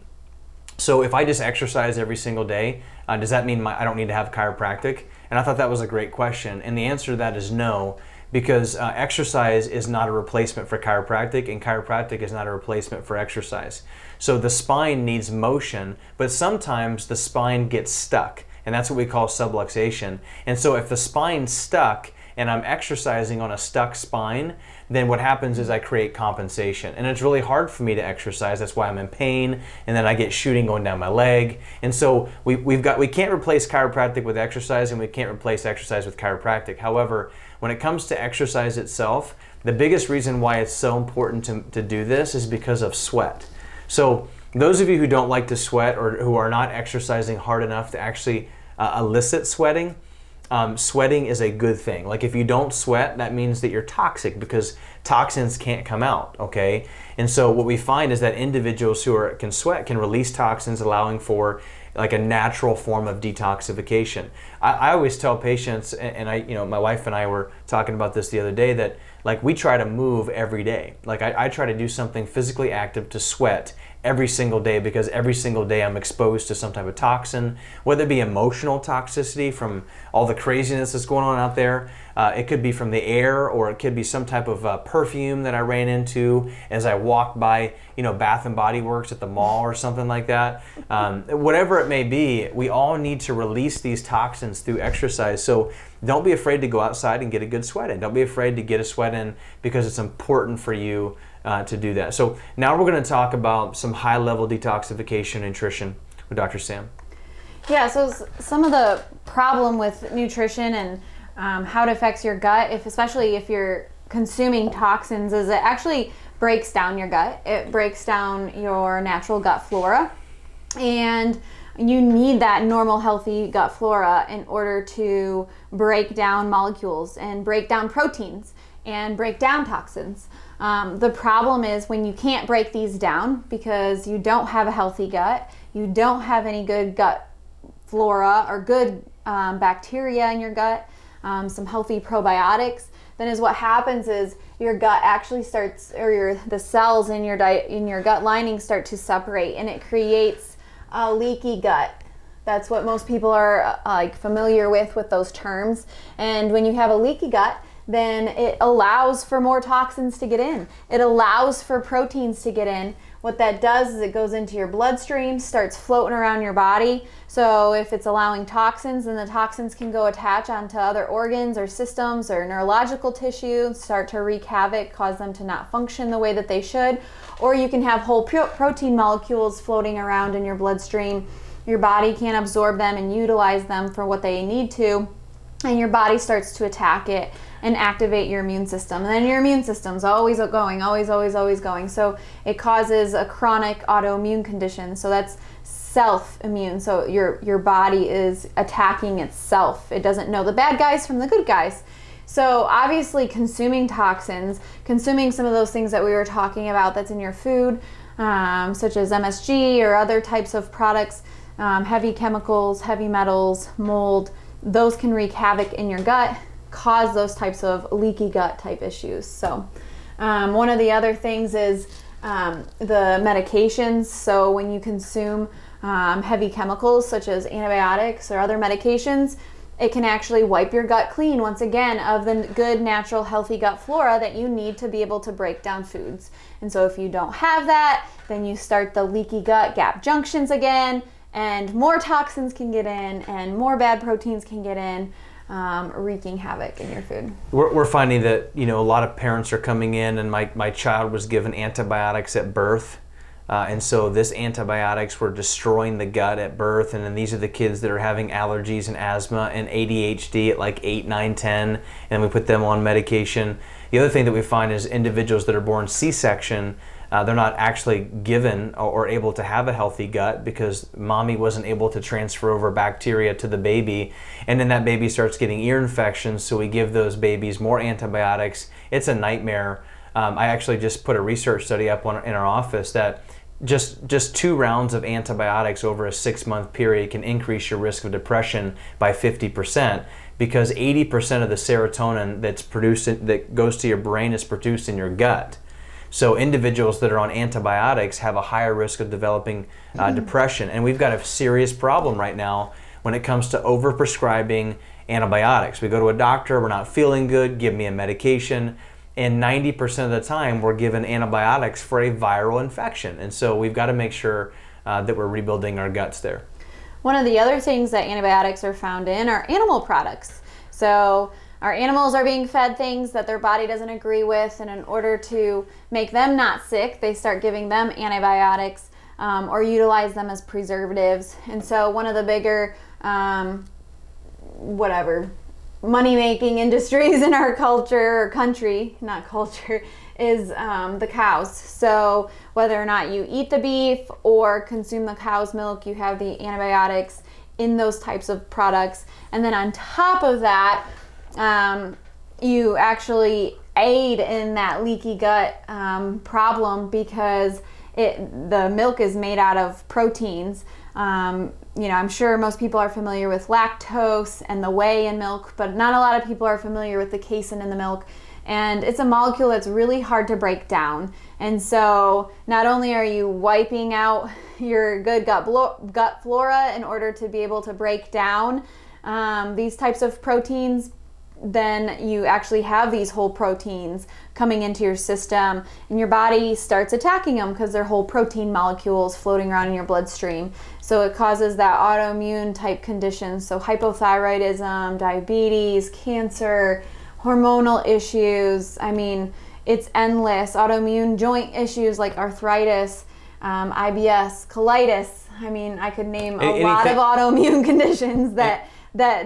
So if I just exercise every single day, does that mean I don't need to have chiropractic? And I thought that was a great question. And the answer to that is no, because exercise is not a replacement for chiropractic, and chiropractic is not a replacement for exercise. So the spine needs motion, but sometimes the spine gets stuck, and that's what we call subluxation. And so if the spine's stuck and I'm exercising on a stuck spine, then what happens is I create compensation. And it's really hard for me to exercise. That's why I'm in pain, and then I get shooting going down my leg. And so we can't replace chiropractic with exercise, and we can't replace exercise with chiropractic. However, when it comes to exercise itself, the biggest reason why it's so important to do this is because of sweat. So those of you who don't like to sweat, or who are not exercising hard enough to actually elicit sweating, sweating is a good thing. Like if you don't sweat, that means that you're toxic, because toxins can't come out, okay? And so what we find is that individuals who can sweat can release toxins, allowing for like a natural form of detoxification. I always tell patients, and my wife and I were talking about this the other day, that like we try to move every day. Like I try to do something physically active to sweat every single day, because every single day I'm exposed to some type of toxin, whether it be emotional toxicity from all the craziness that's going on out there. It could be from the air, or it could be some type of perfume that I ran into as I walked by, Bath and Body Works at the mall or something like that. Whatever it may be, we all need to release these toxins through exercise. So don't be afraid to go outside and get a good sweat in. Don't be afraid to get a sweat in, because it's important for you to do that. So now we're going to talk about some high-level detoxification nutrition with Dr. Sam. Yeah, so some of the problem with nutrition and how it affects your gut, especially if you're consuming toxins, is it actually breaks down your gut. It breaks down your natural gut flora, and you need that normal, healthy gut flora in order to break down molecules and break down proteins and break down toxins. The problem is when you can't break these down because you don't have a healthy gut, you don't have any good gut flora or good bacteria in your gut, some healthy probiotics, then is what happens is your gut actually starts, or the cells in your gut lining start to separate, and it creates a leaky gut. That's what most people are familiar with those terms. And when you have a leaky gut, then it allows for more toxins to get in. It allows for proteins to get in. What that does is it goes into your bloodstream, starts floating around your body. So if it's allowing toxins, then the toxins can go attach onto other organs or systems or neurological tissue, start to wreak havoc, cause them to not function the way that they should. Or you can have whole protein molecules floating around in your bloodstream. Your body can't absorb them and utilize them for what they need to, and your body starts to attack it and activate your immune system. And then your immune system's always always going. So it causes a chronic autoimmune condition. So that's self-immune. So your body is attacking itself. It doesn't know the bad guys from the good guys. So obviously consuming toxins, consuming some of those things that we were talking about that's in your food, such as MSG or other types of products, heavy chemicals, heavy metals, mold, those can wreak havoc in your gut, cause those types of leaky gut type issues. So one of the other things is the medications. So when you consume heavy chemicals such as antibiotics or other medications, it can actually wipe your gut clean once again of the good, natural, healthy gut flora that you need to be able to break down foods. And so if you don't have that, then you start the leaky gut gap junctions again, and more toxins can get in and more bad proteins can get in, wreaking havoc in your food. We're finding that, a lot of parents are coming in, and my child was given antibiotics at birth. And so this antibiotics were destroying the gut at birth, and then these are the kids that are having allergies and asthma and ADHD at like 8, 9, 10, and we put them on medication. The other thing that we find is individuals that are born C-section, they're not actually given or able to have a healthy gut because mommy wasn't able to transfer over bacteria to the baby, and then that baby starts getting ear infections, so we give those babies more antibiotics. It's a nightmare. I actually just put a research study up in our office that just 2 rounds of antibiotics over a 6-month period can increase your risk of depression by 50%, because 80% of the serotonin that's produced that goes to your brain is produced in your gut. So individuals that are on antibiotics have a higher risk of developing depression, and we've got a serious problem right now when it comes to overprescribing antibiotics. We go to a doctor, we're not feeling good, give me a medication. And 90% of the time, we're given antibiotics for a viral infection. And so we've got to make sure that we're rebuilding our guts there. One of the other things that antibiotics are found in are animal products. So our animals are being fed things that their body doesn't agree with, and in order to make them not sick, they start giving them antibiotics or utilize them as preservatives. And so one of the bigger, money-making industries in our culture, or country, not culture, is the cows. So whether or not you eat the beef or consume the cow's milk, you have the antibiotics in those types of products. And then on top of that, you actually aid in that leaky gut problem, because the milk is made out of proteins. I'm sure most people are familiar with lactose and the whey in milk, but not a lot of people are familiar with the casein in the milk. And it's a molecule that's really hard to break down. And so not only are you wiping out your good gut flora in order to be able to break down these types of proteins, then you actually have these whole proteins coming into your system, and your body starts attacking them because they're whole protein molecules floating around in your bloodstream. So it causes that autoimmune type conditions, so hypothyroidism, diabetes, cancer, hormonal issues. I mean, it's endless. Autoimmune joint issues like arthritis, IBS, colitis. I mean, I could name a lot of autoimmune conditions that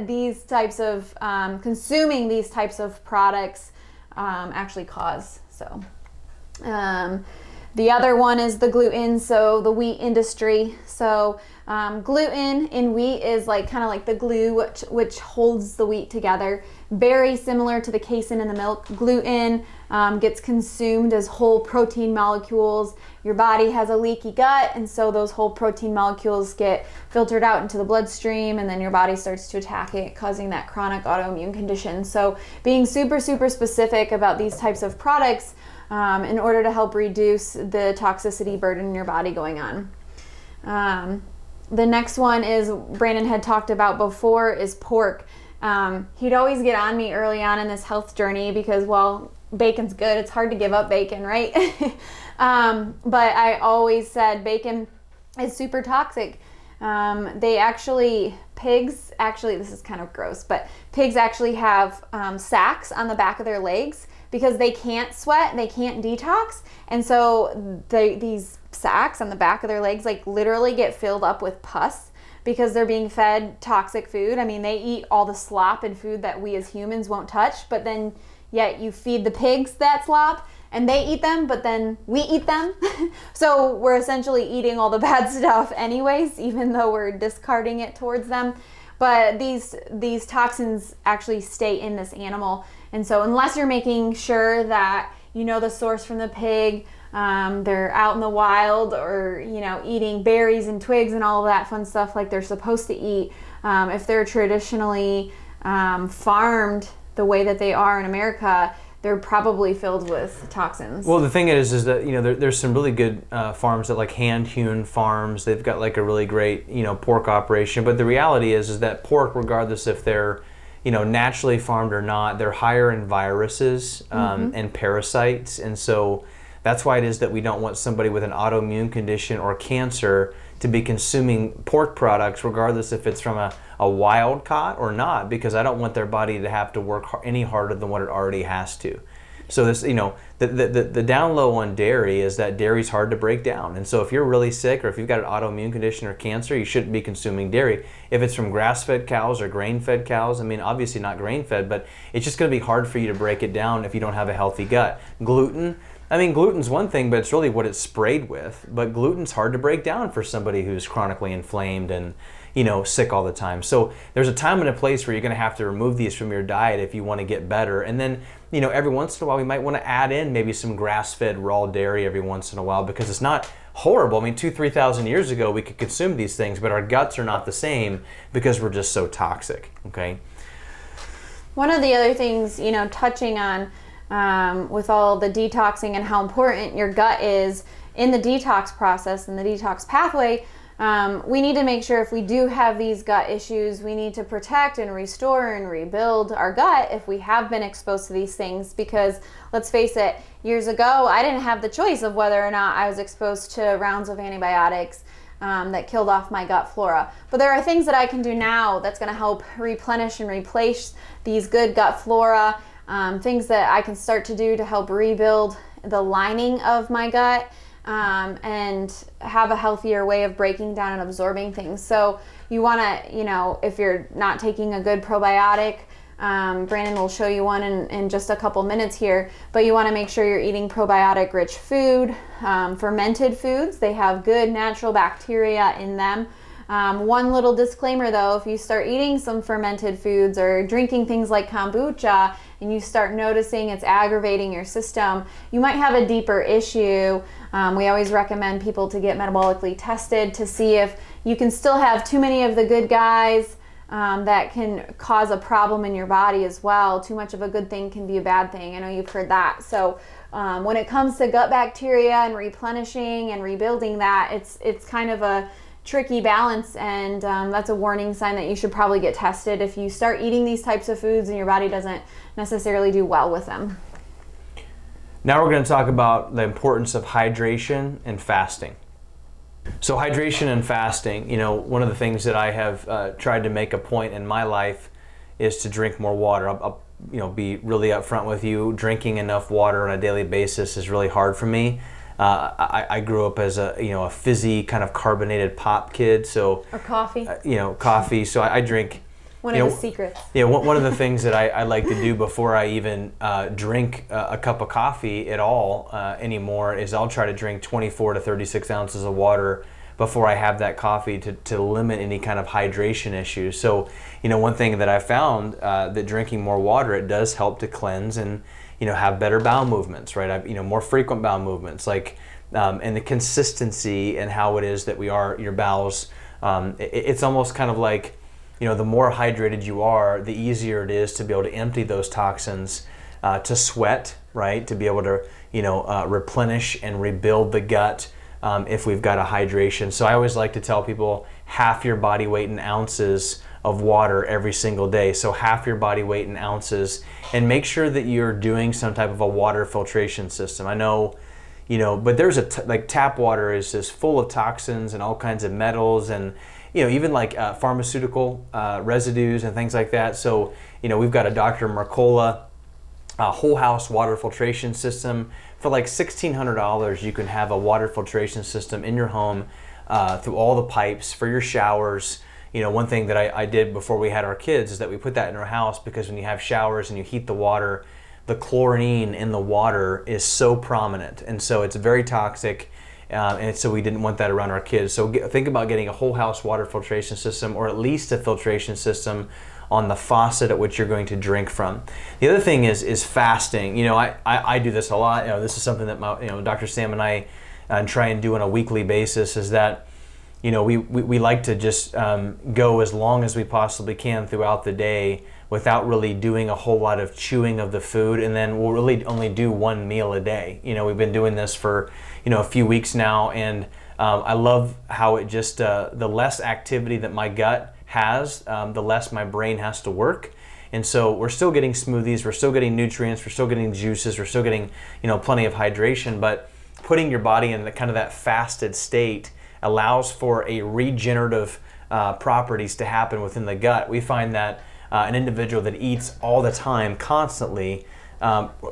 these types of consuming these types of products actually cause. So the other one is the gluten, so the wheat industry. So gluten in wheat is kind of like the glue which holds the wheat together. Very similar to the casein in the milk. Gluten gets consumed as whole protein molecules. Your body has a leaky gut, and so those whole protein molecules get filtered out into the bloodstream, and then your body starts to attack it, causing that chronic autoimmune condition. So being super, super specific about these types of products in order to help reduce the toxicity burden in your body going on. The next one is, Brandon had talked about before, is pork. He'd always get on me early on in this health journey because, well, bacon's good. It's hard to give up bacon, right? But I always said bacon is super toxic. Pigs actually, this is kind of gross, but pigs actually have sacs on the back of their legs because they can't sweat, they can't detox. And so these sacs on the back of their legs literally get filled up with pus because they're being fed toxic food. I mean, they eat all the slop and food that we as humans won't touch, but then yet you feed the pigs that slop, and they eat them, but then we eat them. So we're essentially eating all the bad stuff anyways, even though we're discarding it towards them. But these toxins actually stay in this animal. And so unless you're making sure that you know the source from the pig, they're out in the wild, or eating berries and twigs and all of that fun stuff like they're supposed to eat, if they're traditionally farmed the way that they are in America, they're probably filled with toxins. Well, the thing is that there's some really good farms that like hand-hewn farms. They've got like a really great pork operation. But the reality is that pork, regardless if they're naturally farmed or not, they're higher in viruses and parasites, and so that's why it is that we don't want somebody with an autoimmune condition or cancer to be consuming pork products, regardless if it's from a wild caught or not, because I don't want their body to have to work any harder than what it already has to. So this, the down low on dairy is that dairy's hard to break down. And so if you're really sick, or if you've got an autoimmune condition or cancer, you shouldn't be consuming dairy. If it's from grass-fed cows or grain-fed cows, I mean, obviously not grain-fed, but it's just going to be hard for you to break it down if you don't have a healthy gut. Gluten's one thing, but it's really what it's sprayed with. But gluten's hard to break down for somebody who's chronically inflamed and sick all the time. So there's a time and a place where you're going to have to remove these from your diet if you want to get better. And then every once in a while we might want to add in maybe some grass-fed raw dairy every once in a while, because it's not horrible. I mean, 2,000-3,000 years ago we could consume these things, but our guts are not the same because we're just so toxic. Okay. One of the other things, touching on with all the detoxing and how important your gut is in the detox process and the detox pathway, we need to make sure if we do have these gut issues, we need to protect and restore and rebuild our gut if we have been exposed to these things. Because let's face it, years ago, I didn't have the choice of whether or not I was exposed to rounds of antibiotics that killed off my gut flora. But there are things that I can do now that's going to help replenish and replace these good gut flora. Things that I can start to do to help rebuild the lining of my gut, and have a healthier way of breaking down and absorbing things. So you want to, if you're not taking a good probiotic, Brandon will show you one in just a couple minutes here, but you want to make sure you're eating probiotic rich food, fermented foods. They have good natural bacteria in them. One little disclaimer though, if you start eating some fermented foods or drinking things like kombucha and you start noticing it's aggravating your system, you might have a deeper issue. We always recommend people to get metabolically tested to see if you can still have too many of the good guys that can cause a problem in your body as well. Too much of a good thing can be a bad thing. I know you've heard that. So when it comes to gut bacteria and replenishing and rebuilding that, it's kind of a tricky balance, and that's a warning sign that you should probably get tested if you start eating these types of foods and your body doesn't necessarily do well with them. Now we're going to talk about the importance of hydration and fasting. So hydration and fasting, one of the things that I have tried to make a point in my life is to drink more water. I'll be really upfront with you. Drinking enough water on a daily basis is really hard for me. I grew up as a fizzy kind of carbonated pop kid, so or coffee. Coffee. So I drink. One of the secrets. Yeah, one of the things that I like to do before I even drink a cup of coffee at all anymore is I'll try to drink 24 to 36 ounces of water before I have that coffee to limit any kind of hydration issues. So, one thing that I found that drinking more water, it does help to cleanse and have better bowel movements, right? More frequent bowel movements, like and the consistency and how it is that your bowels. It's almost kind of like, the more hydrated you are, the easier it is to be able to empty those toxins, to sweat, right? To be able to replenish and rebuild the gut if we've got a hydration. So I always like to tell people half your body weight in ounces of water every single day. So half your body weight in ounces, and make sure that you're doing some type of a water filtration system. I know, but there's like tap water is just full of toxins and all kinds of metals and, even like pharmaceutical residues and things like that. So, we've got a Dr. Mercola whole house water filtration system. For like $1,600, you can have a water filtration system in your home through all the pipes for your showers. One thing that I did before we had our kids is that we put that in our house, because when you have showers and you heat the water, the chlorine in the water is so prominent, and so it's very toxic. And so we didn't want that around our kids. So think about getting a whole house water filtration system, or at least a filtration system on the faucet at which you're going to drink from. The other thing is fasting. You know, I do this a lot. You know, this is something that Dr. Sam and I try and do on a weekly basis, is that, you know, we like to just go as long as we possibly can throughout the day without really doing a whole lot of chewing of the food, and then we'll really only do one meal a day. You know, we've been doing this for, you know, a few weeks now, and I love how it just, the less activity that my gut has, the less my brain has to work. And so we're still getting smoothies, we're still getting nutrients, we're still getting juices, we're still getting, you know, plenty of hydration, but putting your body in the kind of that fasted state allows for a regenerative properties to happen within the gut. We find that an individual that eats all the time, constantly,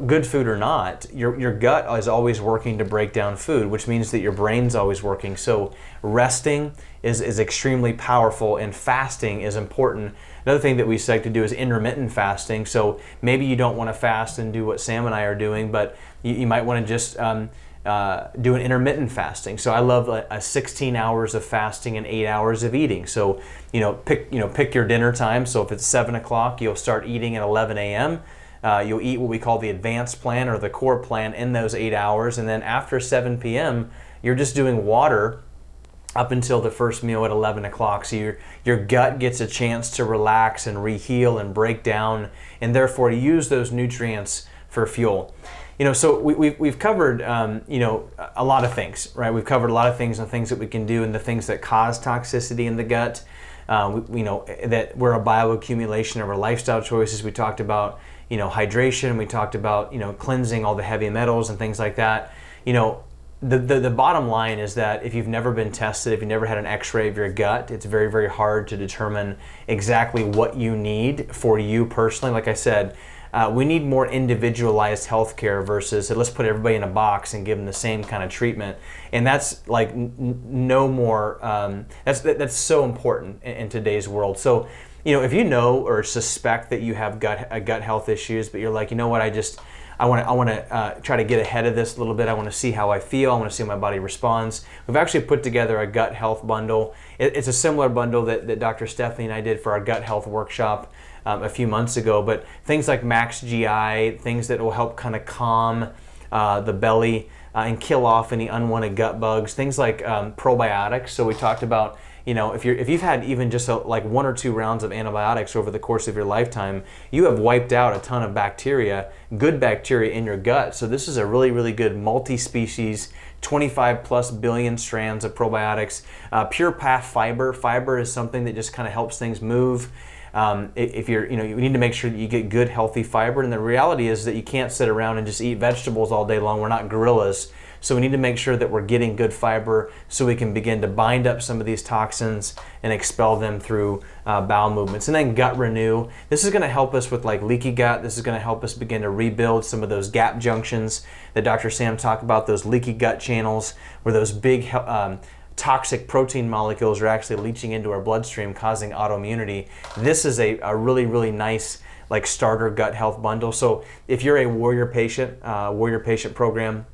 good food or not, your gut is always working to break down food, which means that your brain's always working. So resting is extremely powerful, and fasting is important. Another thing that we like to do is intermittent fasting. So maybe you don't want to fast and do what Sam and I are doing, but you might want to just do an intermittent fasting. So I love a 16 hours of fasting and 8 hours of eating. So pick your dinner time. So if it's 7 o'clock, you'll start eating at 11 a.m. You'll eat what we call the advanced plan or the core plan in those 8 hours, and then after 7 p.m. you're just doing water up until the first meal at 11 o'clock. So your gut gets a chance to relax and reheal and break down, and therefore use those nutrients for fuel. You know, so we've covered a lot of things, right? We've covered a lot of things, and the things that we can do, and the things that cause toxicity in the gut. We know that we're a bioaccumulation of our lifestyle choices. We talked about, you know, hydration. We talked about, you know, cleansing all the heavy metals and things like that. You know, the bottom line is that if you've never been tested, if you've never had an x-ray of your gut, it's very, very hard to determine exactly what you need for you personally. Like I said, we need more individualized healthcare versus let's put everybody in a box and give them the same kind of treatment. And that's like no more. That's so important in today's world. So, you know, if you know or suspect that you have gut health issues, but you're like, you know what, I want to try to get ahead of this a little bit. I want to see how I feel. I want to see how my body responds. We've actually put together a gut health bundle. It's a similar bundle that Dr. Stephanie and I did for our gut health workshop a few months ago. But things like Max GI, things that will help kind of calm the belly and kill off any unwanted gut bugs. Things like probiotics. So we talked about, you know, if you've had even just like 1 or 2 rounds of antibiotics over the course of your lifetime, you have wiped out a ton of bacteria, good bacteria in your gut. So this is a really, really good multi-species, 25 plus billion strands of probiotics. Pure path fiber. Fiber is something that just kind of helps things move. If you're, you need to make sure that you get good, healthy fiber. And the reality is that you can't sit around and just eat vegetables all day long. We're not gorillas. So we need to make sure that we're getting good fiber so we can begin to bind up some of these toxins and expel them through bowel movements. And then gut renew. This is going to help us with like leaky gut. This is going to help us begin to rebuild some of those gap junctions that Dr. Sam talked about, those leaky gut channels where those big toxic protein molecules are actually leaching into our bloodstream, causing autoimmunity. This is a really, really nice like starter gut health bundle. So if you're a warrior patient program,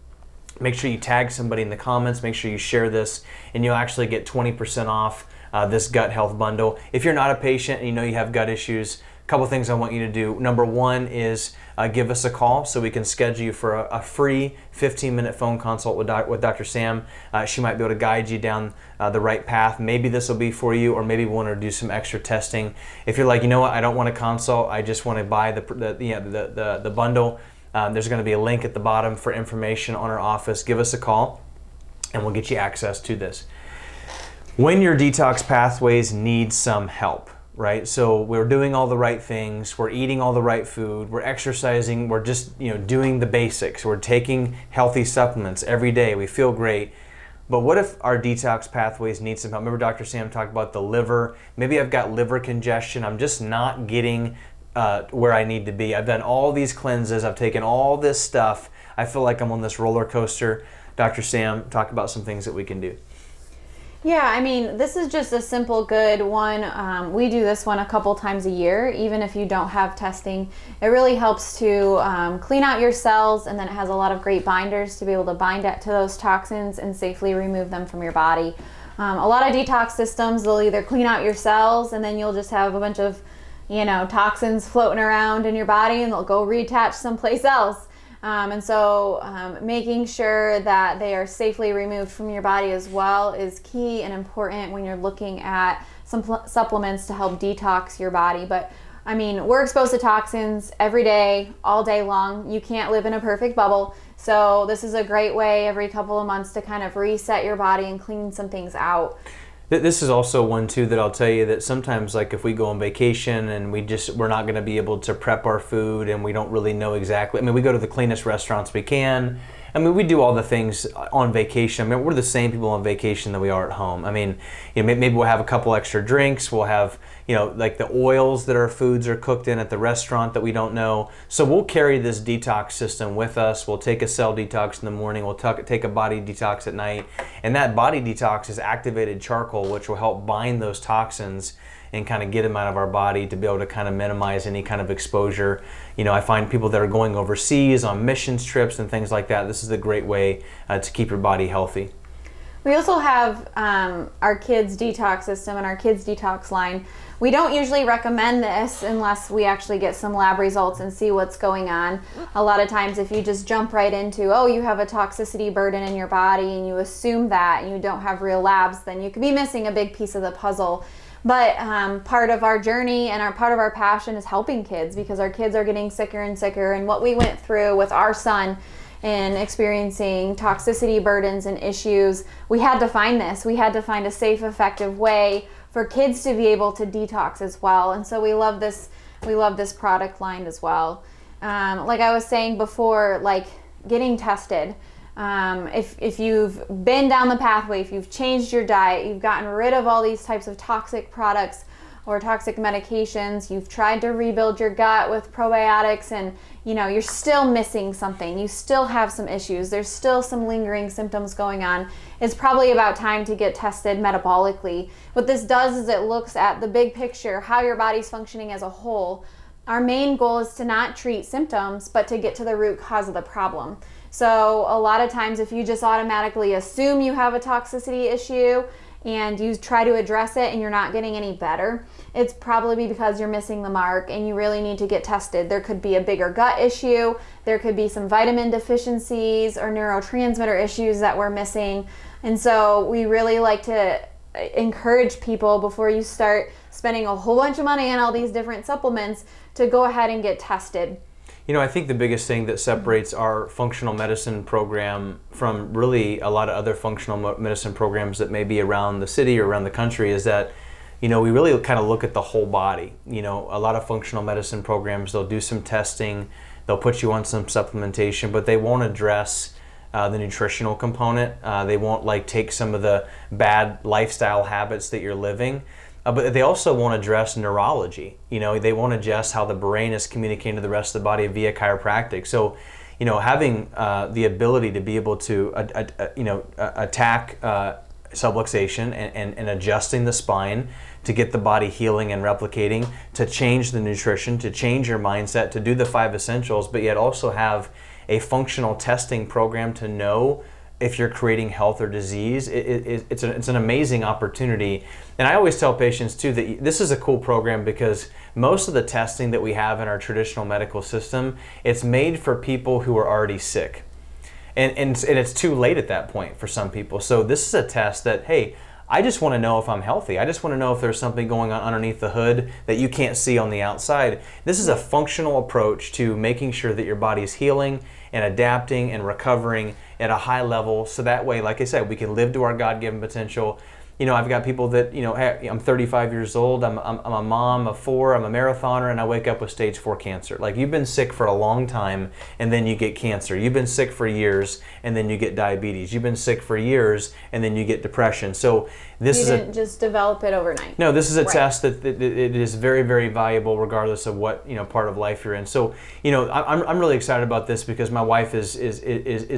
make sure you tag somebody in the comments, make sure you share this, and you'll actually get 20% off this gut health bundle. If you're not a patient and you know you have gut issues, a couple things I want you to do. Number one is give us a call so we can schedule you for a free 15-minute phone consult with Dr. Sam. She might be able to guide you down the right path. Maybe this will be for you, or maybe we want to do some extra testing. If you're like, you know what, I don't want to consult, I just want to buy the bundle, there's going to be a link at the bottom for information on our office. Give us a call and we'll get you access to this. When your detox pathways need some help, right? So we're doing all the right things, we're eating all the right food, we're exercising, we're just doing the basics, we're taking healthy supplements every day, we feel great. But what if our detox pathways need some help? Remember Dr. Sam talked about the liver. Maybe I've got liver congestion, I'm just not getting where I need to be. I've done all these cleanses, I've taken all this stuff, I feel like I'm on this roller coaster. Dr. Sam, talk about some things that we can do. Yeah, I mean, this is just a simple, good one. We do this one a couple times a year, even if you don't have testing. It really helps to clean out your cells, and then it has a lot of great binders to be able to bind it to those toxins and safely remove them from your body. A lot of detox systems, they'll either clean out your cells, and then you'll just have a bunch of, toxins floating around in your body, and they'll go reattach someplace else. Making sure that they are safely removed from your body as well is key and important when you're looking at some supplements to help detox your body. But I mean, we're exposed to toxins every day, all day long. You can't live in a perfect bubble. So this is a great way every couple of months to kind of reset your body and clean some things out. This is also one too that I'll tell you that sometimes, like if we go on vacation and we're not going to be able to prep our food and we don't really know exactly. I mean, we go to the cleanest restaurants we can. I mean, we do all the things on vacation. I mean, we're the same people on vacation that we are at home. I mean, maybe we'll have a couple extra drinks. We'll have, like the oils that our foods are cooked in at the restaurant that we don't know. So we'll carry this detox system with us. We'll take a cell detox in the morning. We'll take a body detox at night. And that body detox is activated charcoal, which will help bind those toxins and kind of get them out of our body to be able to kind of minimize any kind of exposure. I find people that are going overseas on missions trips and things like that, this is a great way to keep your body healthy. We also have our kids' detox system and our kids' detox line. We don't usually recommend this unless we actually get some lab results and see what's going on. A lot of times if you just jump right into, you have a toxicity burden in your body and you assume that and you don't have real labs, then you could be missing a big piece of the puzzle. But part of our journey and part of our passion is helping kids, because our kids are getting sicker and sicker. And what we went through with our son in experiencing toxicity burdens and issues, we had to find this. We had to find a safe, effective way for kids to be able to detox as well. And so we love this product line as well. Like I was saying before, like getting tested. If you've been down the pathway, if you've changed your diet, you've gotten rid of all these types of toxic products or toxic medications, you've tried to rebuild your gut with probiotics, and you're still missing something, you still have some issues, there's still some lingering symptoms going on, it's probably about time to get tested metabolically. What this does is it looks at the big picture, how your body's functioning as a whole. Our main goal is to not treat symptoms, but to get to the root cause of the problem. So a lot of times if you just automatically assume you have a toxicity issue and you try to address it and you're not getting any better, it's probably because you're missing the mark and you really need to get tested. There could be a bigger gut issue, there could be some vitamin deficiencies or neurotransmitter issues that we're missing. And so we really like to encourage people, before you start spending a whole bunch of money on all these different supplements, to go ahead and get tested. I think the biggest thing that separates our functional medicine program from really a lot of other functional medicine programs that may be around the city or around the country is that, we really kind of look at the whole body. A lot of functional medicine programs, they'll do some testing, they'll put you on some supplementation, but they won't address the nutritional component. They won't take some of the bad lifestyle habits that you're living. But they also won't address neurology. They won't address how the brain is communicating to the rest of the body via chiropractic. So, having the ability to be able to, attack subluxation and adjusting the spine to get the body healing and replicating, to change the nutrition, to change your mindset, to do the 5 essentials, but yet also have a functional testing program to know if you're creating health or disease. It's an amazing opportunity. And I always tell patients too that this is a cool program because most of the testing that we have in our traditional medical system, it's made for people who are already sick. And it's too late at that point for some people. So this is a test that, hey, I just want to know if I'm healthy. I just want to know if there's something going on underneath the hood that you can't see on the outside. This is a functional approach to making sure that your body's healing and adapting and recovering at a high level. So that way, like I said, we can live to our God-given potential. I've got people that, hey, I'm 35 years old, I'm a mom of 4, I'm a marathoner, and I wake up with stage 4 cancer. You've been sick for a long time, and then you get cancer. You've been sick for years, and then you get diabetes. You've been sick for years, and then you get depression. So this you didn't just develop it overnight. No, this is a test that it is very, very valuable regardless of what part of life you're in. So I'm really excited about this because my wife is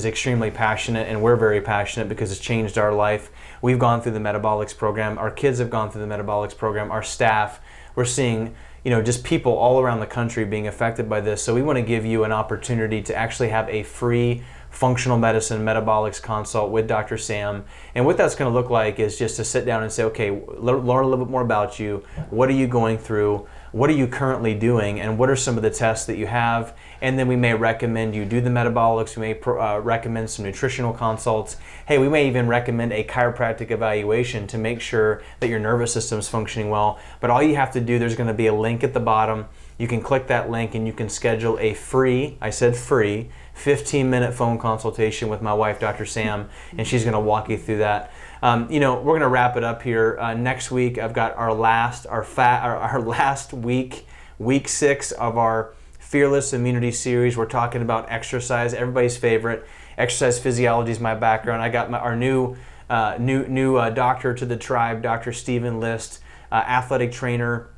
extremely passionate, and we're very passionate because it's changed our life. We've gone through the metabolic metabolics program. Our kids have gone through the metabolics program. Our staff, we're seeing, just people all around the country being affected by this. So we want to give you an opportunity to actually have a free functional medicine metabolics consult with Dr. Sam. And what that's going to look like is just to sit down and say, okay, learn a little bit more about you. What are you going through? What are you currently doing? And what are some of the tests that you have? And then we may recommend you do the metabolics. We may recommend some nutritional consults. Hey, we may even recommend a chiropractic evaluation to make sure that your nervous system is functioning well. But all you have to do, there's going to be a link at the bottom. You can click that link and you can schedule a free, I said free, 15-minute phone consultation with my wife, Dr. Sam, and she's going to walk you through that. We're going to wrap it up here. Next week, I've got our last week, week 6 of our Fearless Immunity series. We're talking about exercise, everybody's favorite. Exercise physiology is my background. I got our new doctor to the tribe, Dr. Stephen List, athletic trainer,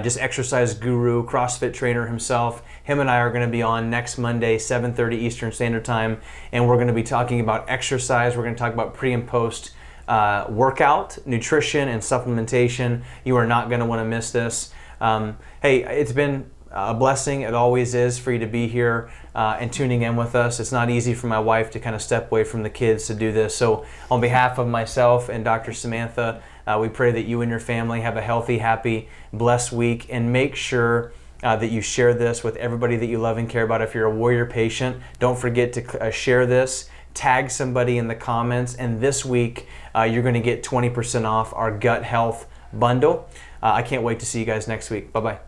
just exercise guru, CrossFit trainer himself. Him and I are going to be on next Monday, 7:30 Eastern Standard Time, and we're going to be talking about exercise. We're going to talk about pre and post workout, nutrition, and supplementation. You are not going to want to miss this. Hey, it's been a blessing. It always is for you to be here and tuning in with us. It's not easy for my wife to kind of step away from the kids to do this. So on behalf of myself and Dr. Samantha, we pray that you and your family have a healthy, happy, blessed week, and make sure that you share this with everybody that you love and care about. If you're a warrior patient, don't forget to share this, tag somebody in the comments, and this week you're going to get 20% off our gut health bundle. I can't wait to see you guys next week. Bye-bye.